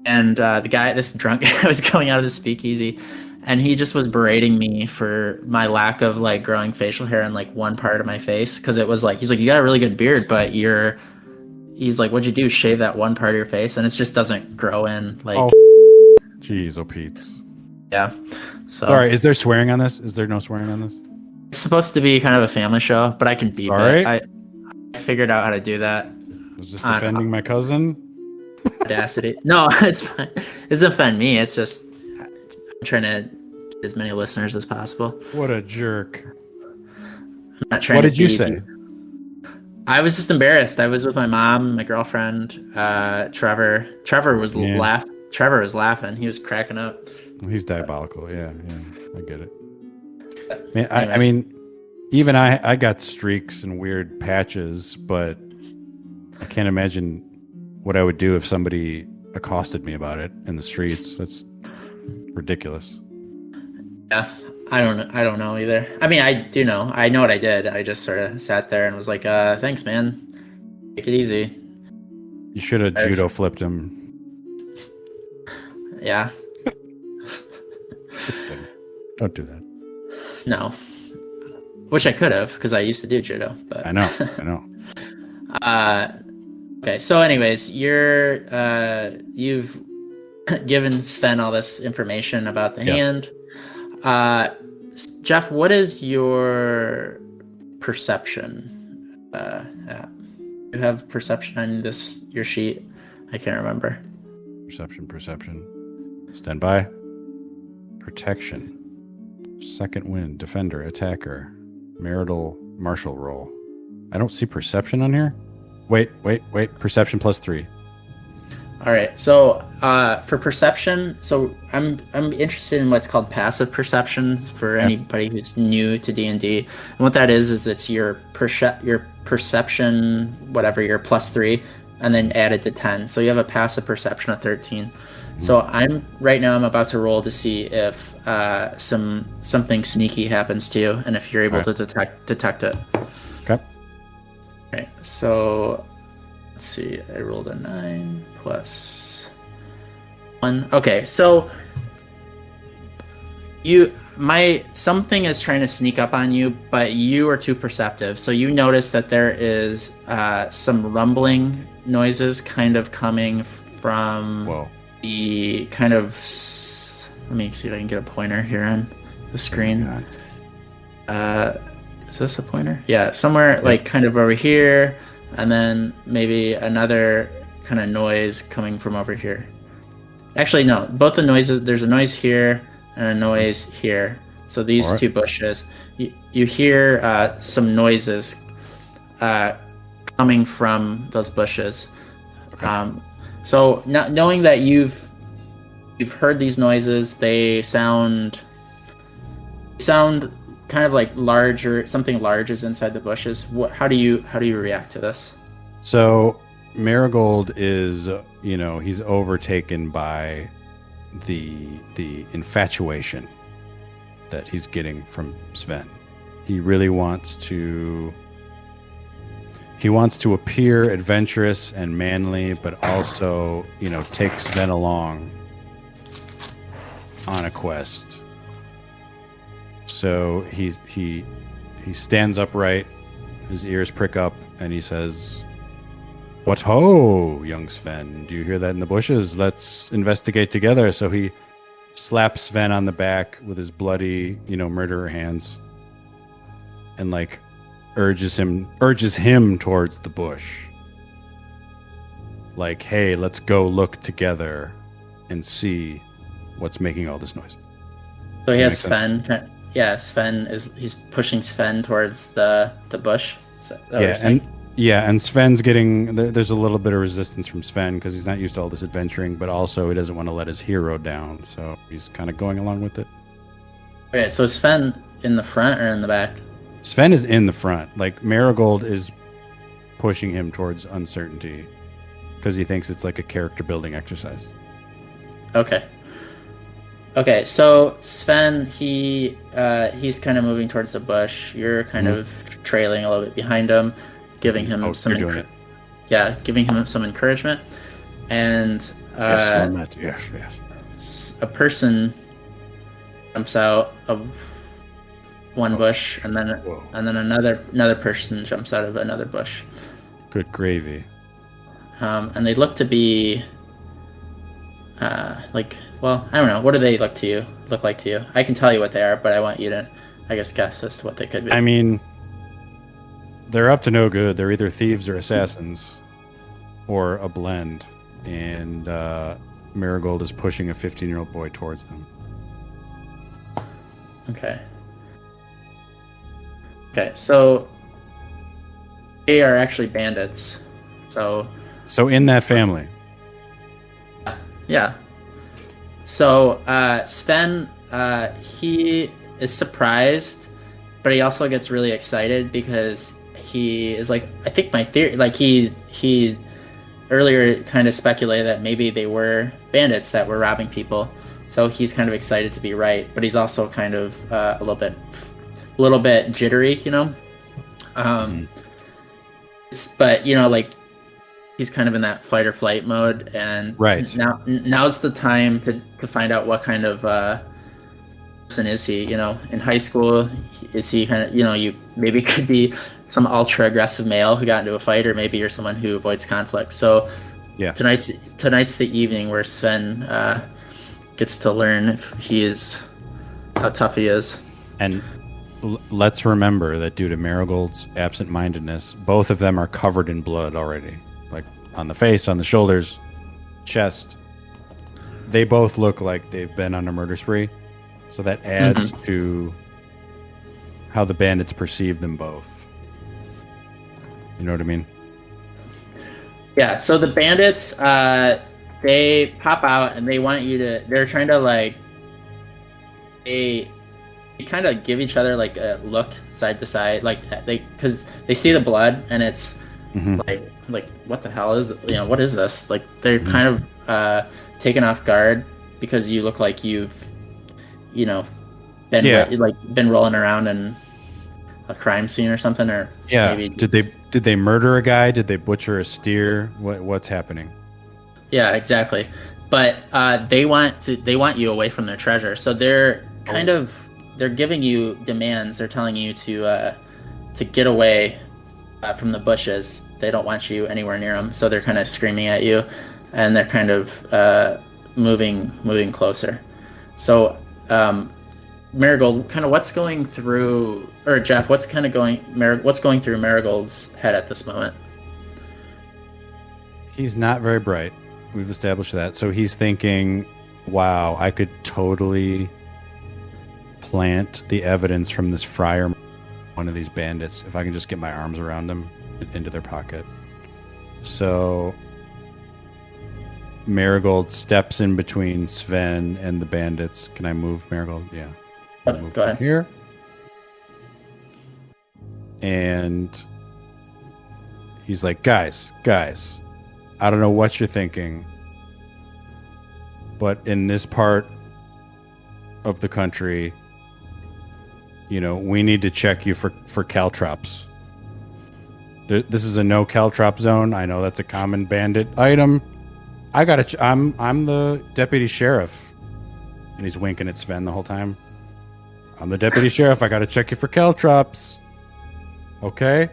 The guy, this drunk guy, was going out of the speakeasy, and he just was berating me for my lack of like growing facial hair in like one part of my face, because it was like, he's like, you got a really good beard, but he's like, what'd you do? Shave that one part of your face, and it just doesn't grow in. Like, jeez, oh Pete's. Yeah. So sorry, is there swearing on this? Is there no swearing on this? It's supposed to be kind of a family show, but I can beep it. I figured out how to do that. I was just defending my cousin. Audacity. No, it's fine. It doesn't offend me. It's just I'm trying to get as many listeners as possible. What a jerk. I'm not trying. What did you say? I was just embarrassed. I was with my mom, my girlfriend, Trevor. Trevor was laughing. He was cracking up. He's diabolical. Yeah, I get it. Man, I mean, even I got streaks and weird patches, but I can't imagine what I would do if somebody accosted me about it in the streets. That's ridiculous. Yeah, I don't know either. I mean, I do know. I know what I did. I just sort of sat there and was like, thanks, man. Take it easy. You should have judo flipped him. Yeah. Just kidding. Don't do that. No. Which I could have, because I used to do judo. But I know. Okay, so anyways, you've given Sven all this information about the hand. Jeff, what is your perception? You have perception on your sheet? I can't remember. Perception. Stand by. Protection. Second wind. Defender. Attacker. Marital martial roll. I don't see perception on here. Wait. Perception +3. All right. So for perception, so I'm interested in what's called passive perception for anybody who's new to D&D. And what that is it's your perception, whatever, your +3, and then added to 10. So you have a passive perception of 13. So I'm about to roll to see if something sneaky happens to you, and if you're able to detect it. Okay. Right. So let's see. I rolled a 9 +1. Okay. So something is trying to sneak up on you, but you are too perceptive. So you notice that there is some rumbling noises kind of coming from. Whoa. The kind of, let me see if I can get a pointer here on the screen. Is this a pointer? Yeah, somewhere like kind of over here, and then maybe another kind of noise coming from over here. Actually, no, both the noises. There's a noise here and a noise here. So these two bushes, you hear some noises coming from those bushes. Okay. So knowing that you've heard these noises, they sound kind of like something large is inside the bushes. How do you react to this? So Marigold is, he's overtaken by the infatuation that he's getting from Sven. He really wants to appear adventurous and manly, but also, take Sven along on a quest. So he stands upright, his ears prick up, and he says, "What ho, young Sven? Do you hear that in the bushes? Let's investigate together." So he slaps Sven on the back with his bloody, murderer hands, and urges him towards the bush. Like, hey, let's go look together and see what's making all this noise. So he has Sven. He's pushing Sven towards the bush. And Sven's getting, there's a little bit of resistance from Sven because he's not used to all this adventuring, but also he doesn't want to let his hero down, so he's kind of going along with it. Okay, so is Sven in the front or in the back? Sven is in the front. Like, Marigold is pushing him towards uncertainty because he thinks it's like a character building exercise. Okay. Okay, so Sven, he's kind of moving towards the bush. You're kind of trailing a little bit behind him, giving him You're doing it. yeah, giving him some encouragement. And Yes, Lynette. Yes. a person jumps out of one bush, and then another person jumps out of another bush. Good gravy. And they look to be well, I don't know. What do they look like to you? I can tell you what they are, but I want you to, I guess, guess as to what they could be. I mean, they're up to no good. They're either thieves or assassins, or a blend. And Marigold is pushing a 15-year-old boy towards them. Okay, so they are actually bandits. So in that family. Yeah. So Sven, he is surprised, but he also gets really excited because he is like, I think my theory, like he earlier kind of speculated that maybe they were bandits that were robbing people. So he's kind of excited to be right, but he's also kind of a little bit jittery, you know. But you know, like, he's kind of in that fight or flight mode, and now's the time to find out what kind of person is he. You know, in high school, is he kind of, you know, you maybe could be some ultra aggressive male who got into a fight, or maybe you're someone who avoids conflict. So yeah, tonight's the evening where Sven gets to learn if how tough he is. And let's remember that due to Marigold's absent-mindedness, both of them are covered in blood already. Like on the face, on the shoulders, chest. They both look like they've been on a murder spree. So that adds to how the bandits perceive them both. You know what I mean? Yeah, so the bandits, they pop out and they want you to, they're trying to like, they kind of give each other like a look side to side, like because they see the blood and it's like what the hell is, you know, what is this? Like they're kind of taken off guard because you look like you've, you know, been rolling around in a crime scene or something, or maybe did they murder a guy? Did they butcher a steer? What's happening? Yeah, exactly. But they want you away from their treasure, so they're kind of, they're giving you demands. They're telling you to get away from the bushes. They don't want you anywhere near them, so they're kind of screaming at you, and they're kind of moving closer. So Marigold, kind of what's going through, or Jeff, what's going through Marigold's head at this moment? He's not very bright. We've established that. So he's thinking, wow, I could totally plant the evidence from this friar, one of these bandits, if I can just get my arms around them into their pocket. So Marigold steps in between Sven and the bandits. Can I move, Marigold? Yeah. Go ahead. Here. And he's like, guys, I don't know what you're thinking, but in this part of the country, you know, we need to check you for caltrops. This is a no caltrop zone. I know that's a common bandit item. I'm the deputy sheriff, and he's winking at Sven the whole time. I'm the deputy sheriff. I gotta check you for caltrops. Okay.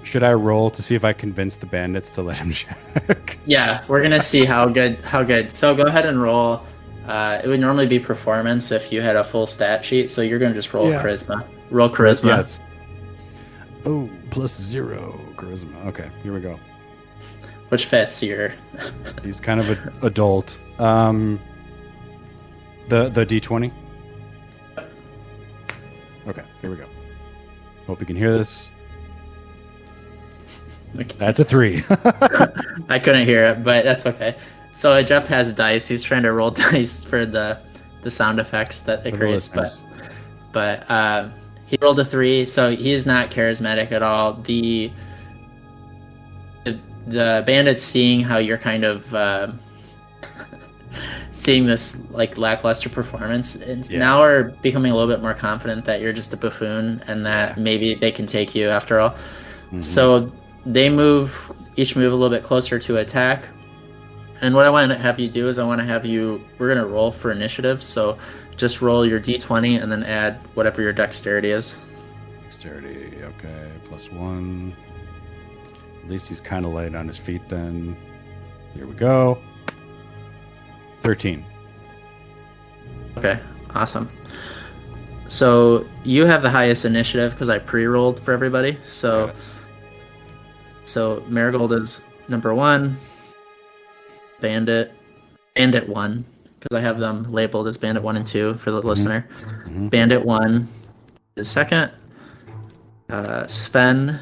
Should I roll to see if I convince the bandits to let him check? Yeah, we're gonna see how good. So go ahead and roll. It would normally be performance if you had a full stat sheet, so you're gonna just roll charisma. Roll charisma. Yes. Oh, +0 charisma. Okay, here we go. Which fits your. He's kind of an adult. The D20. Okay, here we go. Hope you can hear this. Okay. That's a 3. I couldn't hear it, but that's okay. So Jeff has dice. He's trying to roll dice for the sound effects that it creates, but he rolled a 3, so he's not charismatic at all. The bandits, seeing how you're kind of seeing this like lackluster performance, and Yeah. now are becoming a little bit more confident that you're just a buffoon and that maybe they can take you after all. Mhm. So they each move a little bit closer to attack. And what I want to have you do is we're going to roll for initiative. So just roll your d20 and then add whatever your dexterity is. Dexterity, okay, +1. At least he's kind of light on his feet then. Here we go. 13. Okay, awesome. So you have the highest initiative because I pre-rolled for everybody. So Marigold is number 1. Bandit 1, because I have them labeled as Bandit 1 and 2 for the listener. Mm-hmm. Bandit 1 is second. Sven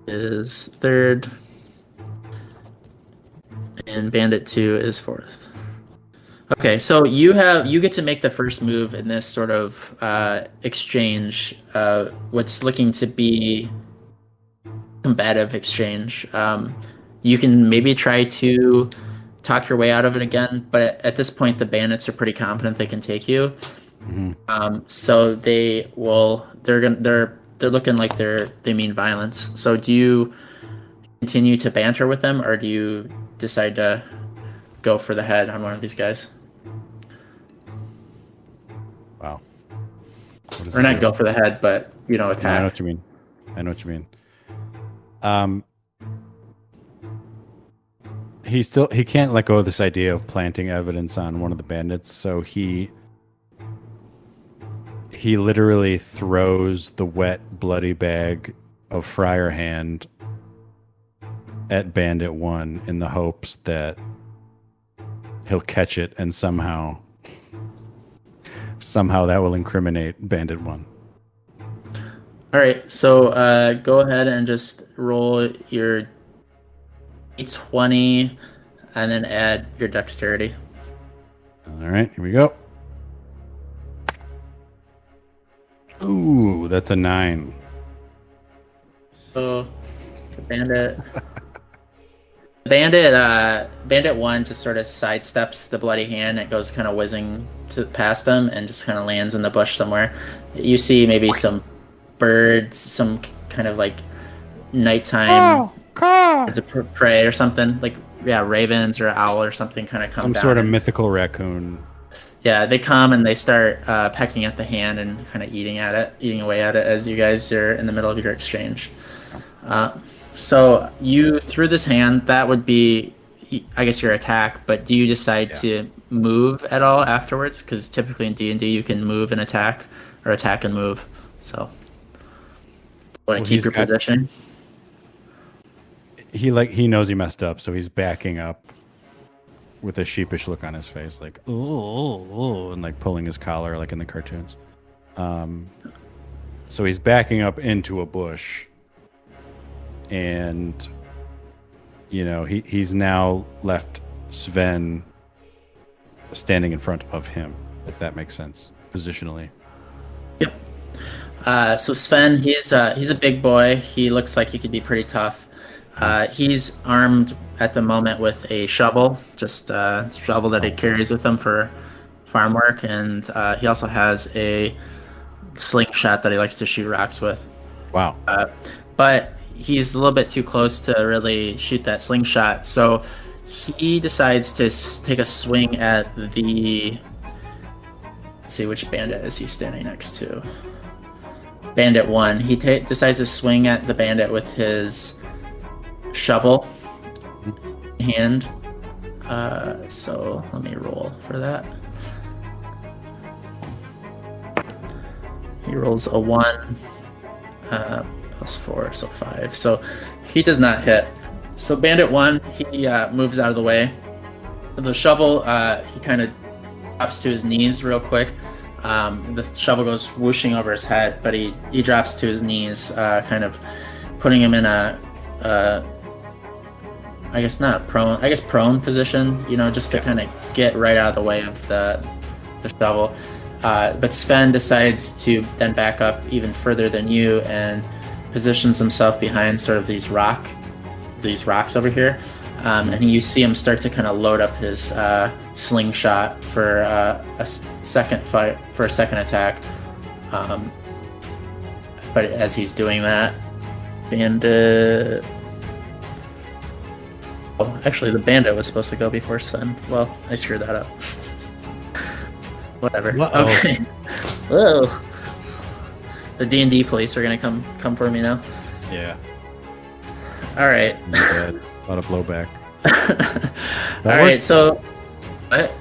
is third. And Bandit 2 is fourth. Okay, so you get to make the first move in this sort of exchange, what's looking to be combative exchange. You can maybe try to talk your way out of it again, but at this point, the bandits are pretty confident they can take you. Mm-hmm. So they're looking like they mean violence. So do you continue to banter with them, or do you decide to go for the head on one of these guys? Wow. Or not go for the head, but attack. I know what you mean. He can't let go of this idea of planting evidence on one of the bandits, so he literally throws the wet, bloody bag of Friar Hand at Bandit 1 in the hopes that he'll catch it and somehow that will incriminate Bandit 1. All right, so go ahead and just roll your d20 and then add your dexterity. All right, here we go. Ooh, that's a 9. So, Bandit 1 just sort of sidesteps the bloody hand. It goes kind of whizzing past him and just kind of lands in the bush somewhere. You see maybe some birds, some kind of like nighttime birds of prey or something, like ravens or owl or something kind of come some down. Sort of mythical raccoon. Yeah, they come and they start pecking at the hand and kind of eating away at it as you guys are in the middle of your exchange. So you threw this hand. That would be, I guess, your attack. But do you decide to move at all afterwards? Because typically in D&D you can move and attack, or attack and move. So, want to keep your position? He knows he messed up, so he's backing up with a sheepish look on his face, like oh, and like pulling his collar, like in the cartoons. So he's backing up into a bush. And, he's now left Sven standing in front of him, if that makes sense, positionally. Yep. So Sven, he's a big boy. He looks like he could be pretty tough. He's armed at the moment with a shovel, just a shovel that he carries with him for farm work. And he also has a slingshot that he likes to shoot rocks with. Wow. But he's a little bit too close to really shoot that slingshot, so he decides to take a swing at the... Let's see, which bandit is he standing next to? Bandit 1. He decides to swing at the bandit with his shovel in hand. So let me roll for that. He rolls a 1. +4, so 5. So he does not hit. So Bandit 1, he moves out of the way. The shovel, he kind of drops to his knees real quick. The shovel goes whooshing over his head, but he drops to his knees, kind of putting him in a prone position, just to kind of get right out of the way of the shovel. But Sven decides to then back up even further than you and positions himself behind sort of these rocks over here. and you see him start to kind of load up his slingshot for a second fight, for a second attack. But as he's doing that, Bandit... Oh, actually, the Bandit was supposed to go before Sven. Well, I screwed that up. Whatever. Uh-oh. Okay. Whoa. The D&D police are gonna come for me now. Yeah. All right. A lot of blowback. All right. So, what?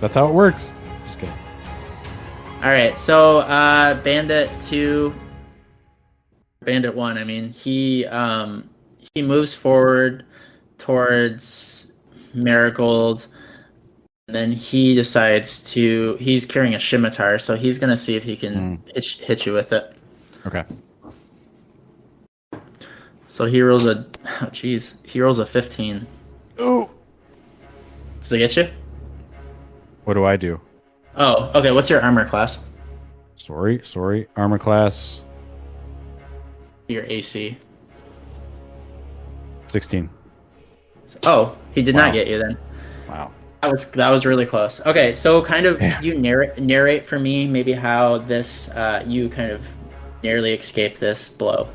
That's how it works. Just kidding. All right. So, Bandit 2, Bandit 1. I mean, he moves forward towards Marigold. And then he decides to... He's carrying a scimitar, so he's going to see if he can hit you with it. Okay. So he rolls a... Oh, jeez. He rolls a 15. Ooh. Does it get you? What do I do? Oh, okay. What's your armor class? Sorry. Armor class... Your AC. 16. Oh, he did not get you then. Wow. That was really close. Okay, so kind of you narrate for me maybe how this you kind of narrowly escaped this blow.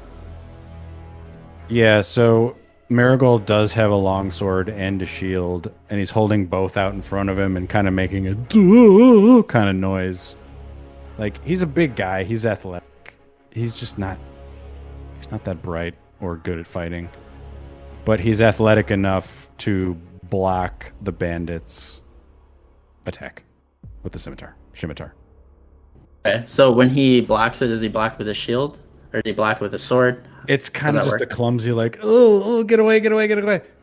Yeah, so Marigold does have a longsword and a shield, and he's holding both out in front of him and kind of making a doo kind of noise. Like, he's a big guy, he's athletic. He's just not that bright or good at fighting. But he's athletic enough to block the bandit's attack with the scimitar. Okay, so when he blocks it, does he block with a shield or does he block with a sword? It's kind of just a clumsy, like, oh, get away.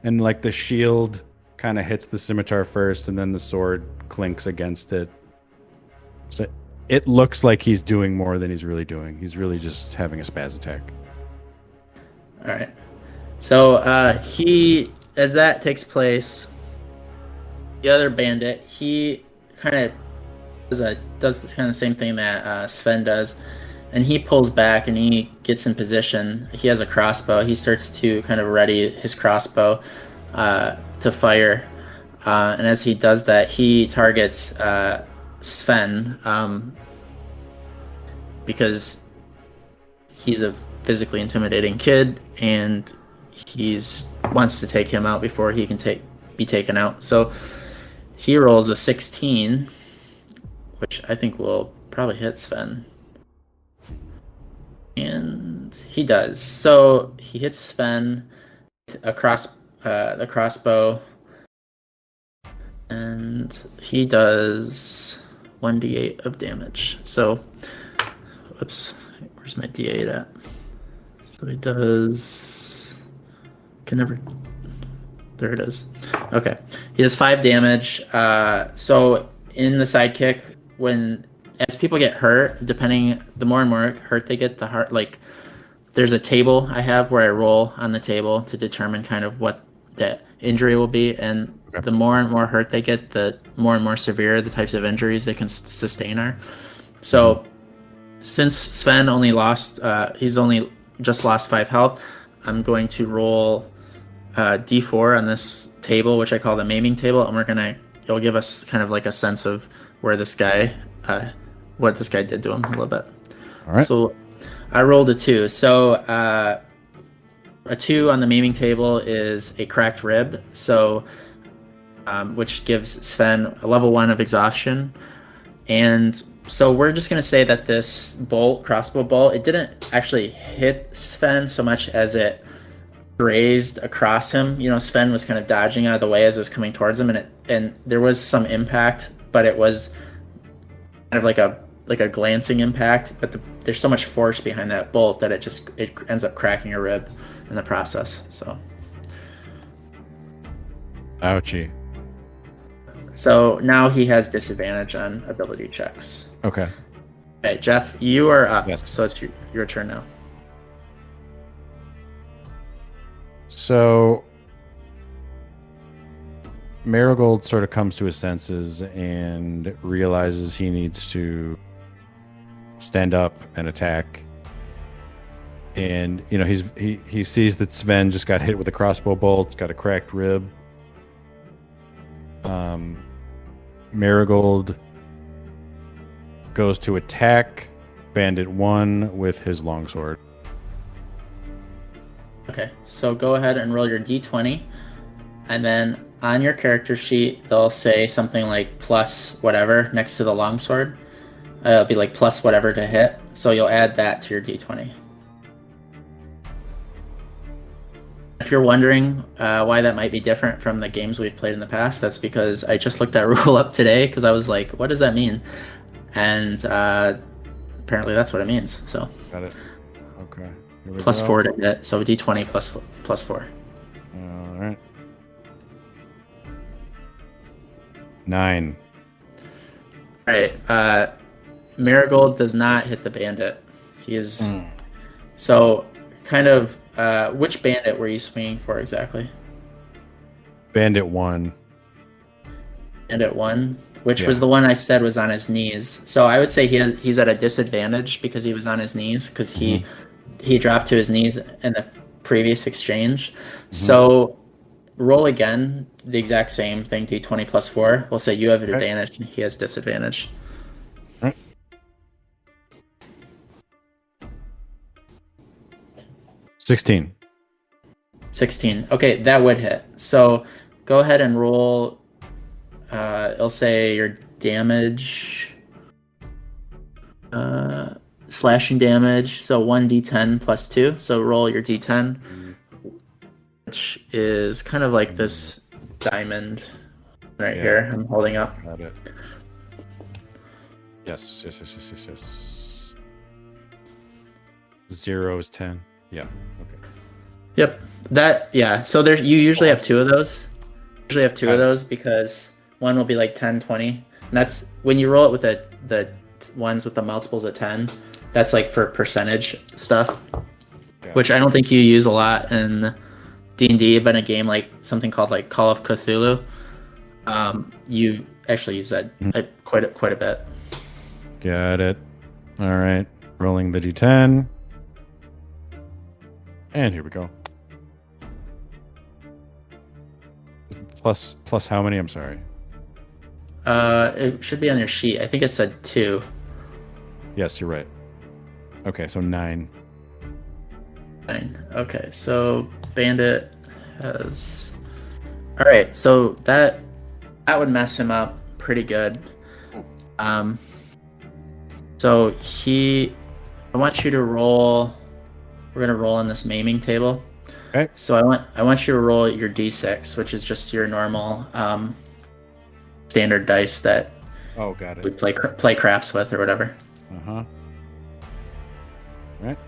And like the shield kind of hits the scimitar first and then the sword clinks against it. So it looks like he's doing more than he's really doing. He's really just having a spaz attack. All right. So as that takes place, the other bandit, he kind of does this kind of same thing that Sven does, and he pulls back and he gets in position. He has a crossbow. He starts to kind of ready his crossbow to fire, and as he does that, he targets Sven because he's a physically intimidating kid, and wants to take him out before he can be taken out. So he rolls a 16, which I think will probably hit Sven. And he does. So he hits Sven across the crossbow, and he does 1d8 of damage. So, whoops, where's my d8 at? So he does... There it is. Okay. He does 5 damage. So in the Sidekick, as people get hurt, the more and more hurt they get, the hard, like, there's a table I have where I roll on the table to determine kind of what the injury will be, and the more and more hurt they get, the more and more severe the types of injuries they can sustain are. So since Sven he's only just lost 5 health, I'm going to roll D4 on this table, which I call the maiming table, and it'll give us kind of like a sense of where this guy, what this guy did to him a little bit. All right. So I rolled a 2. So a 2 on the maiming table is a cracked rib, so which gives Sven a level 1 of exhaustion. And so we're just going to say that this crossbow bolt, it didn't actually hit Sven so much as it grazed across him. You know, Sven was kind of dodging out of the way as it was coming towards him, and there was some impact, but it was kind of like a glancing impact. But there's so much force behind that bolt that it ends up cracking a rib in the process. So, ouchie. So now he has disadvantage on ability checks. Okay. Okay, Jeff, you are up. Yes. So it's your turn now. So Marigold sort of comes to his senses and realizes he needs to stand up and attack. And he sees that Sven just got hit with a crossbow bolt, got a cracked rib. Marigold goes to attack Bandit 1 with his longsword. Okay, so go ahead and roll your d20, and then on your character sheet they'll say something like plus whatever next to the longsword. It'll be like plus whatever to hit, so you'll add that to your d20. If you're wondering why that might be different from the games we've played in the past, that's because I just looked that rule up today because I was like, what does that mean? And apparently that's what it means. So got it. Okay. Plus 4 to hit, so d20 plus 4. All right. 9. All right. Marigold does not hit the bandit. He is so kind of. Which bandit were you swinging for exactly? Bandit 1. Bandit 1, which was the one I said was on his knees. So I would say he's at a disadvantage because he was on his knees because he dropped to his knees in the previous exchange. So roll again, the exact same thing, d20 plus 4. We'll say you have an advantage and he has disadvantage. 16. 16. Okay, that would hit. So go ahead and roll. It'll say your damage, slashing damage. So 1d10 plus 2. So roll your d10, which is kind of like this diamond right here. I'm holding up. Got it. Yes. 0 is 10. Yeah. Okay. Yep. So you usually have 2 of those. Of those because one will be like 10, 20. And that's when you roll it with the ones with the multiples of 10. That's like for percentage stuff, which I don't think you use a lot in D&D, but in a game like something called like Call of Cthulhu, you actually use that quite a bit. Got it. All right. Rolling the d10. And here we go. Plus how many? I'm sorry. It should be on your sheet. I think it said 2. Yes, you're right. Okay, so 9. 9. Okay, so Bandit has... Alright, so that would mess him up pretty good. So I want you to roll... We're going to roll on this maiming table. Okay. So I want you to roll your d6, which is just your normal standard dice that got it. we play craps with or whatever. Right.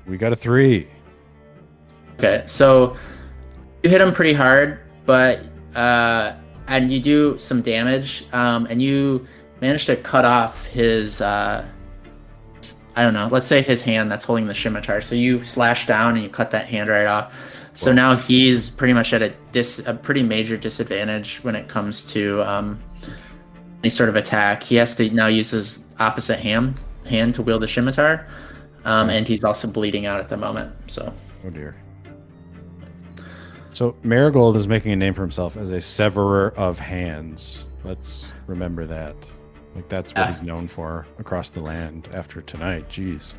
We got a 3. Okay, so you hit him pretty hard, but and you do some damage, and you manage to cut off his I don't know, let's say his hand that's holding the scimitar. So you slash down and you cut that hand right off. So now he's pretty much at a pretty major disadvantage when it comes to any sort of attack. He has to now use his opposite hand to wield the scimitar, and he's also bleeding out at the moment. So. Oh dear. So Marigold is making a name for himself as a severer of hands. Let's remember that. Like that's what he's known for across the land after tonight. Jeez.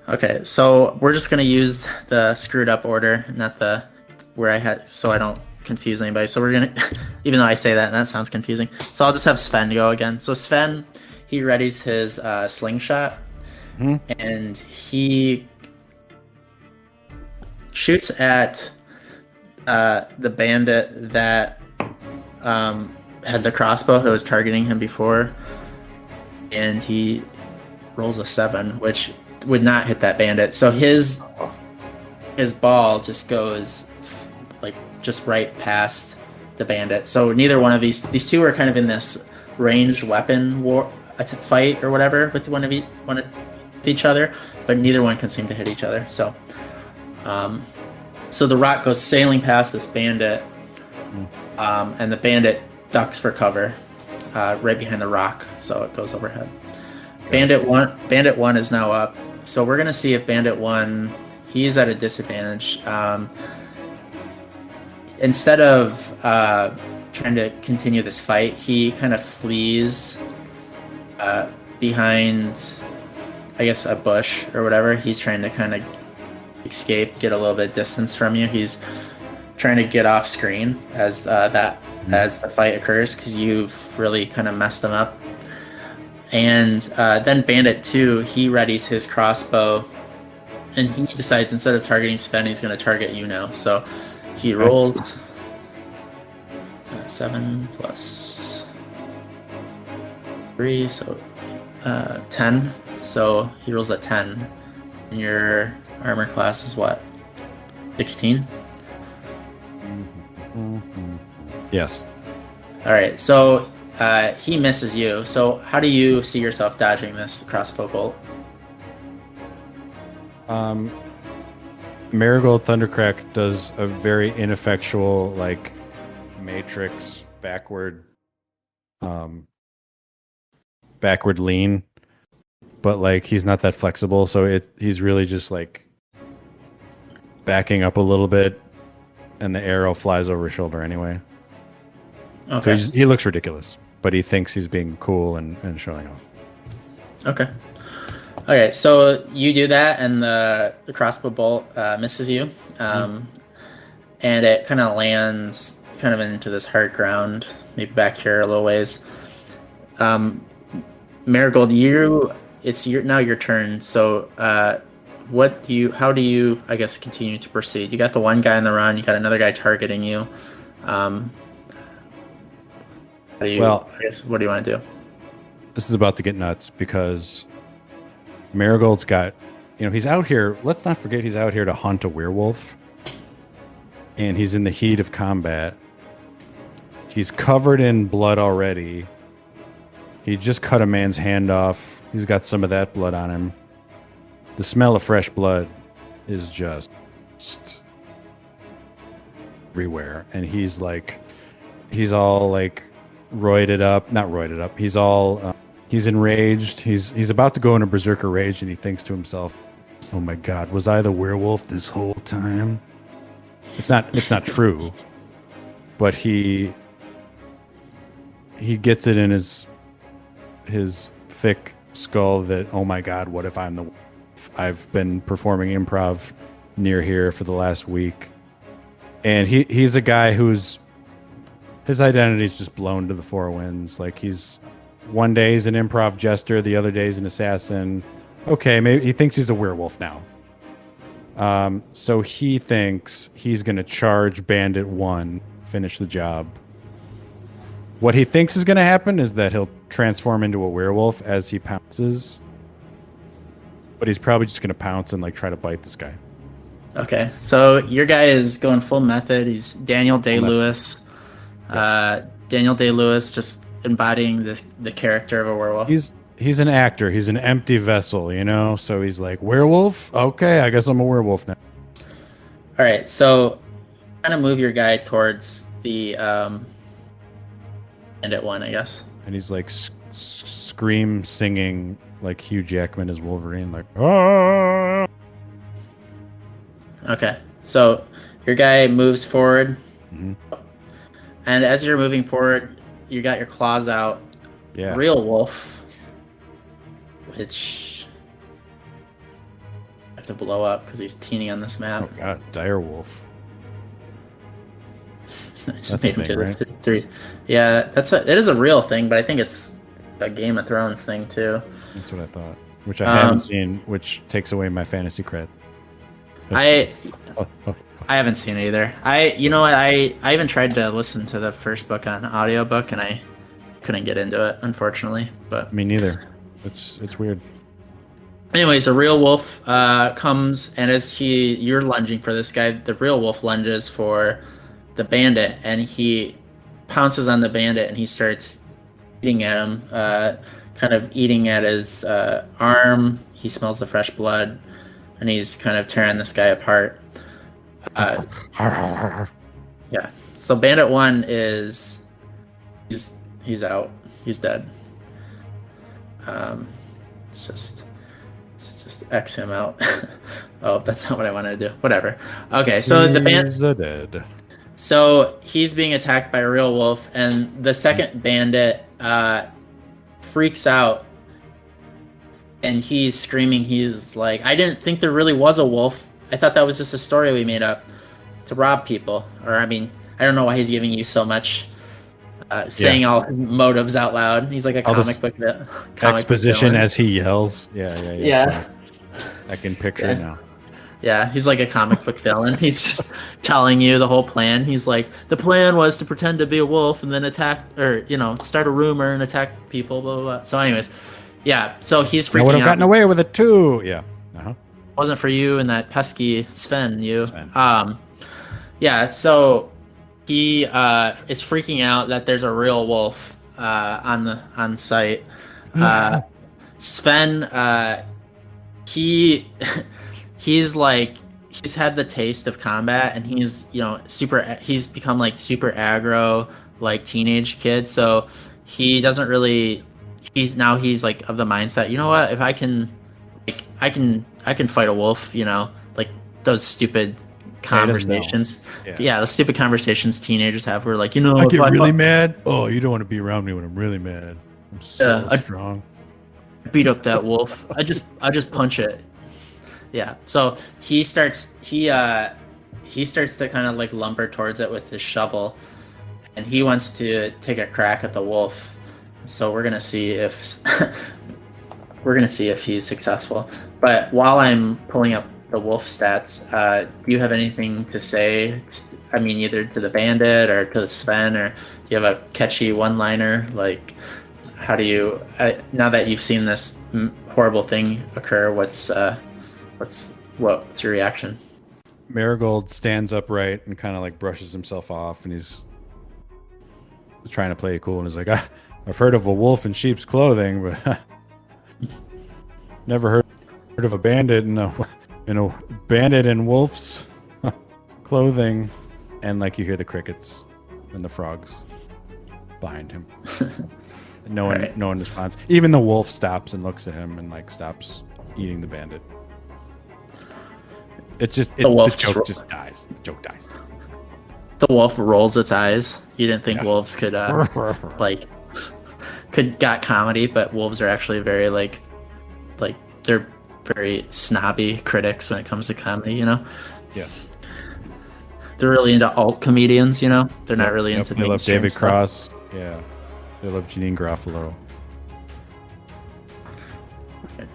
Okay, so we're just gonna use the screwed up order, not the where I had, so I don't confuse anybody. So we're gonna, even though I say that and that sounds confusing. So I'll just have Sven go again. So Sven, he readies his slingshot, and he shoots at the bandit that had the crossbow who was targeting him before, and he rolls a 7, which would not hit that bandit. So his ball just goes like just right past the bandit. So neither one of these two are kind of in this ranged weapon war fight or whatever with one of each other, but neither one can seem to hit each other. So so the rock goes sailing past this bandit, and the bandit ducks for cover. right behind the rock, so it goes overhead. Okay. Bandit 1 is now up. So we're going to see if Bandit 1, he's at a disadvantage. Instead of trying to continue this fight, he kind of flees behind, I guess, a bush or whatever. He's trying to kind of escape, get a little bit of distance from you. He's trying to get off screen as as the fight occurs, because you've really kind of messed him up. And then Bandit 2, he readies his crossbow, and he decides instead of targeting Sven, he's going to target you now. So he rolls 7 plus 3, so 10. So he rolls a 10. And your armor class is what? 16? Yes. All right, so he misses you. So how do you see yourself dodging this crossbow bolt? Marigold Thundercrack does a very ineffectual, like, matrix backward lean, but like he's not that flexible, so he's really just like backing up a little bit, and the arrow flies over his shoulder anyway. Okay. So he looks ridiculous, but he thinks he's being cool and showing off. Okay. Okay, so you do that, and the crossbow bolt misses you, and it kind of lands kind of into this hard ground, maybe back here a little ways. Marigold, now your turn. So, how do you, I guess, continue to proceed? You got the one guy on the run. You got another guy targeting you. I guess, what do you want to do? This is about to get nuts because Marigold's got, he's out here. Let's not forget he's out here to hunt a werewolf, and he's in the heat of combat. He's covered in blood already. He just cut a man's hand off. He's got some of that blood on him. The smell of fresh blood is just everywhere. And he's all like roided up. Not roided up. He's all, he's enraged. He's about to go into berserker rage, and he thinks to himself, oh my God, was I the werewolf this whole time? It's not true. But he gets it in his thick skull that, oh my God, what if I'm the werewolf? I've been performing improv near here for the last week. And he's a guy his identity is just blown to the four winds. Like, one day he's an improv jester, the other day he's an assassin. Okay, maybe he thinks he's a werewolf now. So he thinks he's going to charge Bandit 1, finish the job. What he thinks is going to happen is that he'll transform into a werewolf as he pounces. But he's probably just going to pounce and like try to bite this guy. Okay, so your guy is going full method. He's Daniel Day-Lewis. Yes. Daniel Day-Lewis, just embodying the character of a werewolf. He's an actor. He's an empty vessel, So he's like, werewolf? Okay, I guess I'm a werewolf now. All right, so kind of move your guy towards the Bandit 1, I guess. And he's like scream singing like Hugh Jackman as Wolverine, like, ah! Okay, so your guy moves forward. Mm-hmm. And as you're moving forward, you got your claws out. Yeah. Real wolf, which I have to blow up because he's teeny on this map. Oh God, dire wolf. That's a thing, right? 3. Yeah, it is a real thing, but I think it's a Game of Thrones thing too. That's what I thought. Which I haven't seen, which takes away my fantasy cred. I haven't seen it either. I even tried to listen to the first book on audiobook, and I couldn't get into it, unfortunately. But me neither. It's weird. Anyways, a real wolf comes, and as you're lunging for this guy, the real wolf lunges for the bandit, and he pounces on the bandit, and he starts eating at him, kind of eating at his arm. He smells the fresh blood, and he's kind of tearing this guy apart. Yeah. So Bandit 1 he's out. He's dead. Let's just X him out. Oh, that's not what I wanted to do. Whatever. Okay, so He's dead. So he's being attacked by a real wolf, and the second bandit freaks out, and he's screaming. He's like, "I didn't think there really was a wolf. I thought that was just a story we made up to rob people." Or, I mean, I don't know why he's giving you so much, saying all his motives out loud. He's like a comic book exposition villain. as he yells. Yeah. I can picture it now. Yeah, he's like a comic book villain. He's just telling you the whole plan. He's like, the plan was to pretend to be a wolf and then attack, or, start a rumor and attack people, blah, blah, blah. So anyways, yeah, so he's freaking out. I would have gotten away with it too. Yeah. Wasn't for you and that pesky Sven, Yeah, so he is freaking out that there's a real wolf on site. Sven, he's like, he's had the taste of combat, and he's he's become like super aggro, like teenage kid. So he doesn't really, he's like of the mindset, you know what, if I can fight a wolf, like those stupid conversations. Yeah, the stupid conversations teenagers have where like, I get really mad. Oh, you don't want to be around me when I'm really mad. I'm so strong. I beat up that wolf. I just punch it. Yeah. So he starts to kind of like lumber towards it with his shovel, and he wants to take a crack at the wolf. So we're gonna see if he's successful. But while I'm pulling up the wolf stats, do you have anything to say? I mean, either to the bandit or to the Sven, or do you have a catchy one-liner? Like, how do you, now that you've seen this horrible thing occur, what's your reaction? Marigold stands upright and kind of like brushes himself off, and he's trying to play it cool, and he's like, I've heard of a wolf in sheep's clothing, but never heard of a bandit in a bandit in wolf's clothing. And like you hear the crickets and the frogs behind him. No one responds. Even the wolf stops and looks at him and like stops eating the bandit. It's just the joke just dies. The joke dies. The wolf rolls its eyes. You didn't think wolves could got comedy, but wolves are actually very like they're very snobby critics when it comes to comedy, Yes. They're really into alt comedians, They're not really into they love David stuff. Cross. Yeah. They love Janine Garofalo.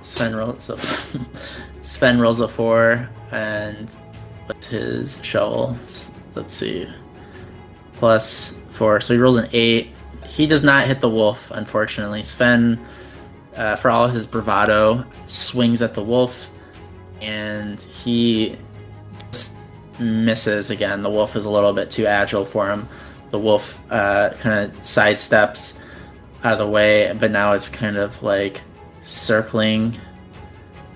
Sven rolls a 4, and what's his shovel? Let's see. +4. So he rolls an 8. He does not hit the wolf, unfortunately. Sven, for all of his bravado, swings at the wolf, and he just misses again. The wolf is a little bit too agile for him. The wolf kind of sidesteps out of the way, but now it's kind of like circling,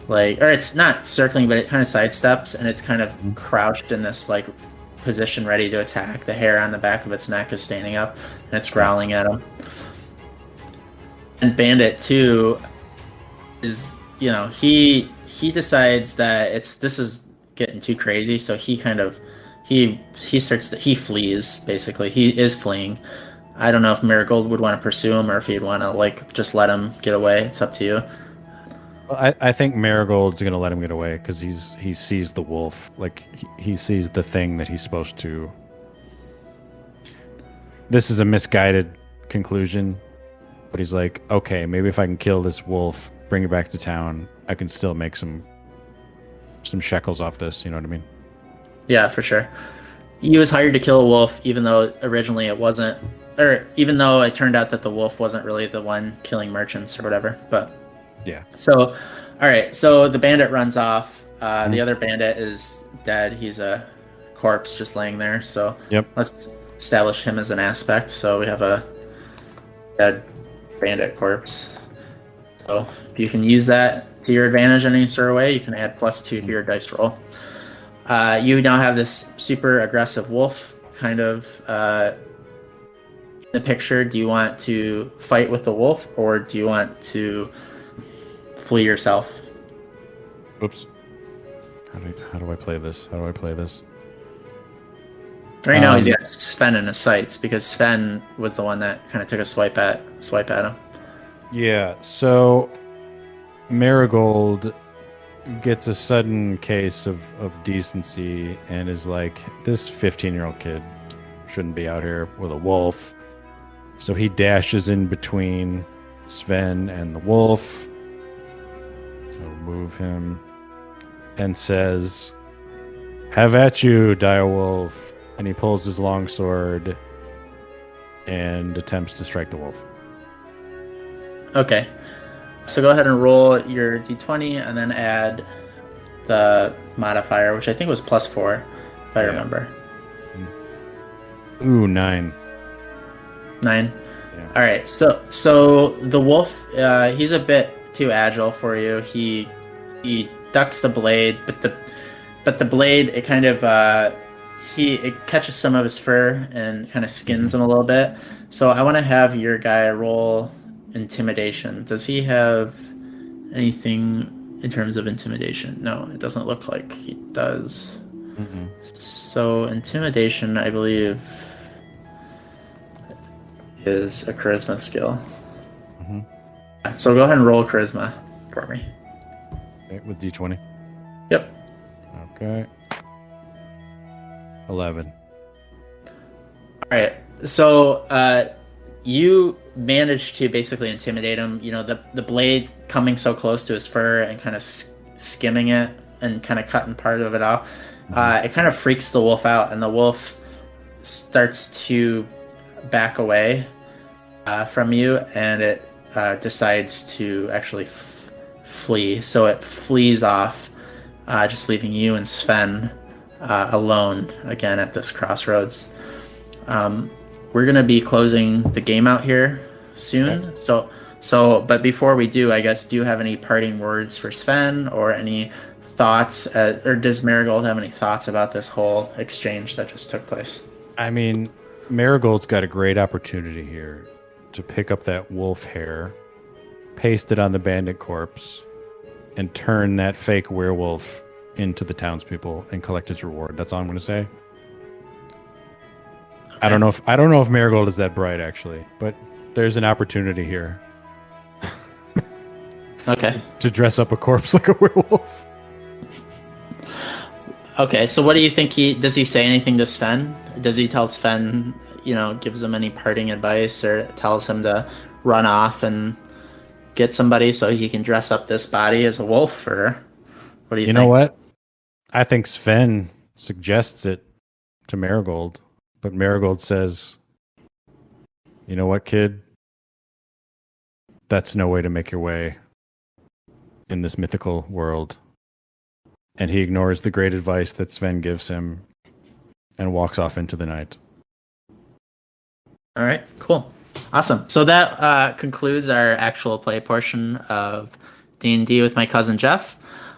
or it's not circling, but it kind of sidesteps, and it's kind of crouched in this like position ready to attack. The hair on the back of its neck is standing up, and it's growling at him. And Bandit 2 is, he decides that this is getting too crazy, so he kind of he flees. Basically, he is fleeing. I don't know if Marigold would want to pursue him or if he'd want to like just let him get away. It's up to you. Well, I think Marigold's going to let him get away because he sees the wolf, like he sees the thing that he's supposed to. This is a misguided conclusion, but he's like, okay, maybe if I can kill this wolf, bring it back to town, I can still make some shekels off this. You know what I mean? Yeah, for sure. He was hired to kill a wolf, even though originally it wasn't, or even though it turned out that the wolf wasn't really the one killing merchants or whatever. But yeah. So, all right. So the bandit runs off. The other bandit is dead. He's a corpse just laying there. So let's establish him as an aspect. So we have a dead bandit corpse. So if you can use that to your advantage in any sort of way, you can add +2 to your dice roll. You now have this super aggressive wolf kind of the picture, do you want to fight with the wolf or do you want to flee yourself? Oops. How do I play this? How do I play this? Right now he's got Sven in his sights because Sven was the one that kind of took a swipe at him. Yeah, so Marigold gets a sudden case of decency and is like, this 15-year-old kid shouldn't be out here with a wolf. So he dashes in between Sven and the wolf. So move him and says, "Have at you, direwolf." And he pulls his longsword and attempts to strike the wolf. Okay. So go ahead and roll your d20 and then add the modifier, which I think was +4, if I remember. Ooh, 9. 9? Yeah. All right. So the wolf, he's a bit too agile for you. He ducks the blade, but the blade, it kind of it catches some of his fur and kind of skins him a little bit. So I want to have your guy roll intimidation. Does he have anything in terms of intimidation? No, it doesn't look like he does. Mm-mm. So intimidation, I believe, is a charisma skill. Mm-hmm. So go ahead and roll charisma for me. Okay, with d20. Yep. Okay. 11. All right. So you managed to basically intimidate him. You know, the blade coming so close to his fur and kind of skimming it and kind of cutting part of it off. It kind of freaks the wolf out, and the wolf starts to back away from you, and it decides to actually flee. So it flees off, just leaving you and Sven alone again at this crossroads. We're gonna be closing the game out here soon. Okay. So, but before we do, I guess, do you have any parting words for Sven or any thoughts, or does Marigold have any thoughts about this whole exchange that just took place? I mean, Marigold's got a great opportunity here to pick up that wolf hair, paste it on the bandit corpse, and turn that fake werewolf into the townspeople and collect his reward. That's all I'm going to say. Okay. I don't know if Marigold is that bright, actually, but there's an opportunity here. Okay. To dress up a corpse like a werewolf. Okay, so what do you think does he say anything to Sven? Does he tell Sven, gives him any parting advice, or tells him to run off and get somebody so he can dress up this body as a wolf, or what do you think? You know what? I think Sven suggests it to Marigold, but Marigold says, "You know what, kid? That's no way to make your way in this mythical world." And he ignores the great advice that Sven gives him and walks off into the night. All right, cool. Awesome. So that concludes our actual play portion of D&D with my cousin Jeff.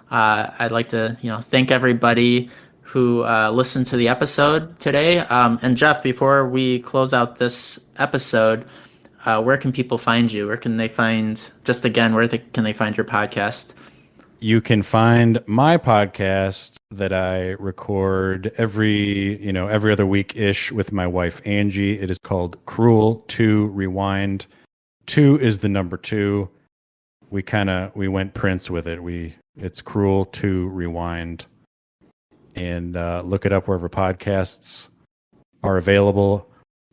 I'd like to, thank everybody who listened to the episode today. And Jeff, before we close out this episode, where can people find you? Where can they find, can they find your podcast? You can find my podcast that I record every other week-ish with my wife, Angie. It is called Cruel to Rewind. 2 is the number 2. We went Prince with it. It's Cruel to Rewind. And look it up wherever podcasts are available,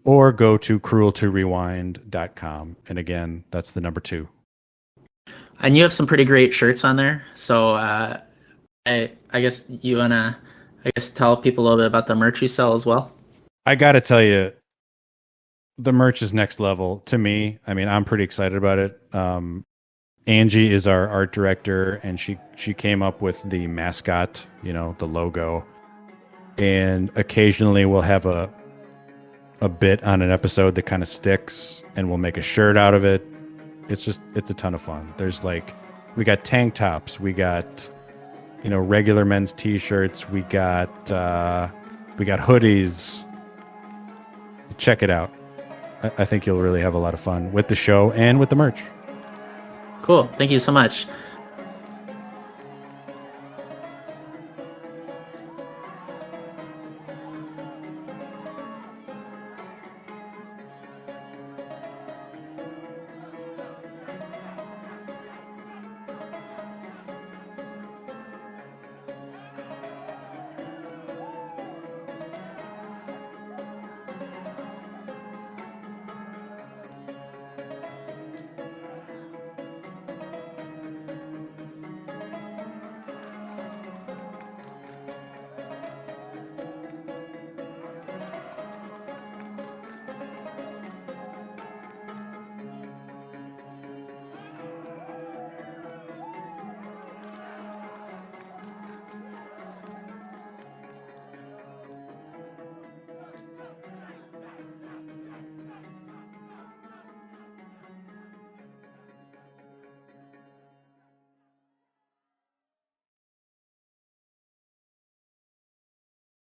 or go to crueltorewind.com. And again, that's the number 2. And you have some pretty great shirts on there. So I guess you want to tell people a little bit about the merch you sell as well. I got to tell you, the merch is next level to me. I mean, I'm pretty excited about it. Angie is our art director, and she came up with the mascot, the logo. And occasionally we'll have a bit on an episode that kind of sticks, and we'll make a shirt out of it. It's a ton of fun. There's we got tank tops, we got, regular men's t-shirts, we got hoodies. Check it out. I think you'll really have a lot of fun with the show and with the merch. Cool. Thank you so much.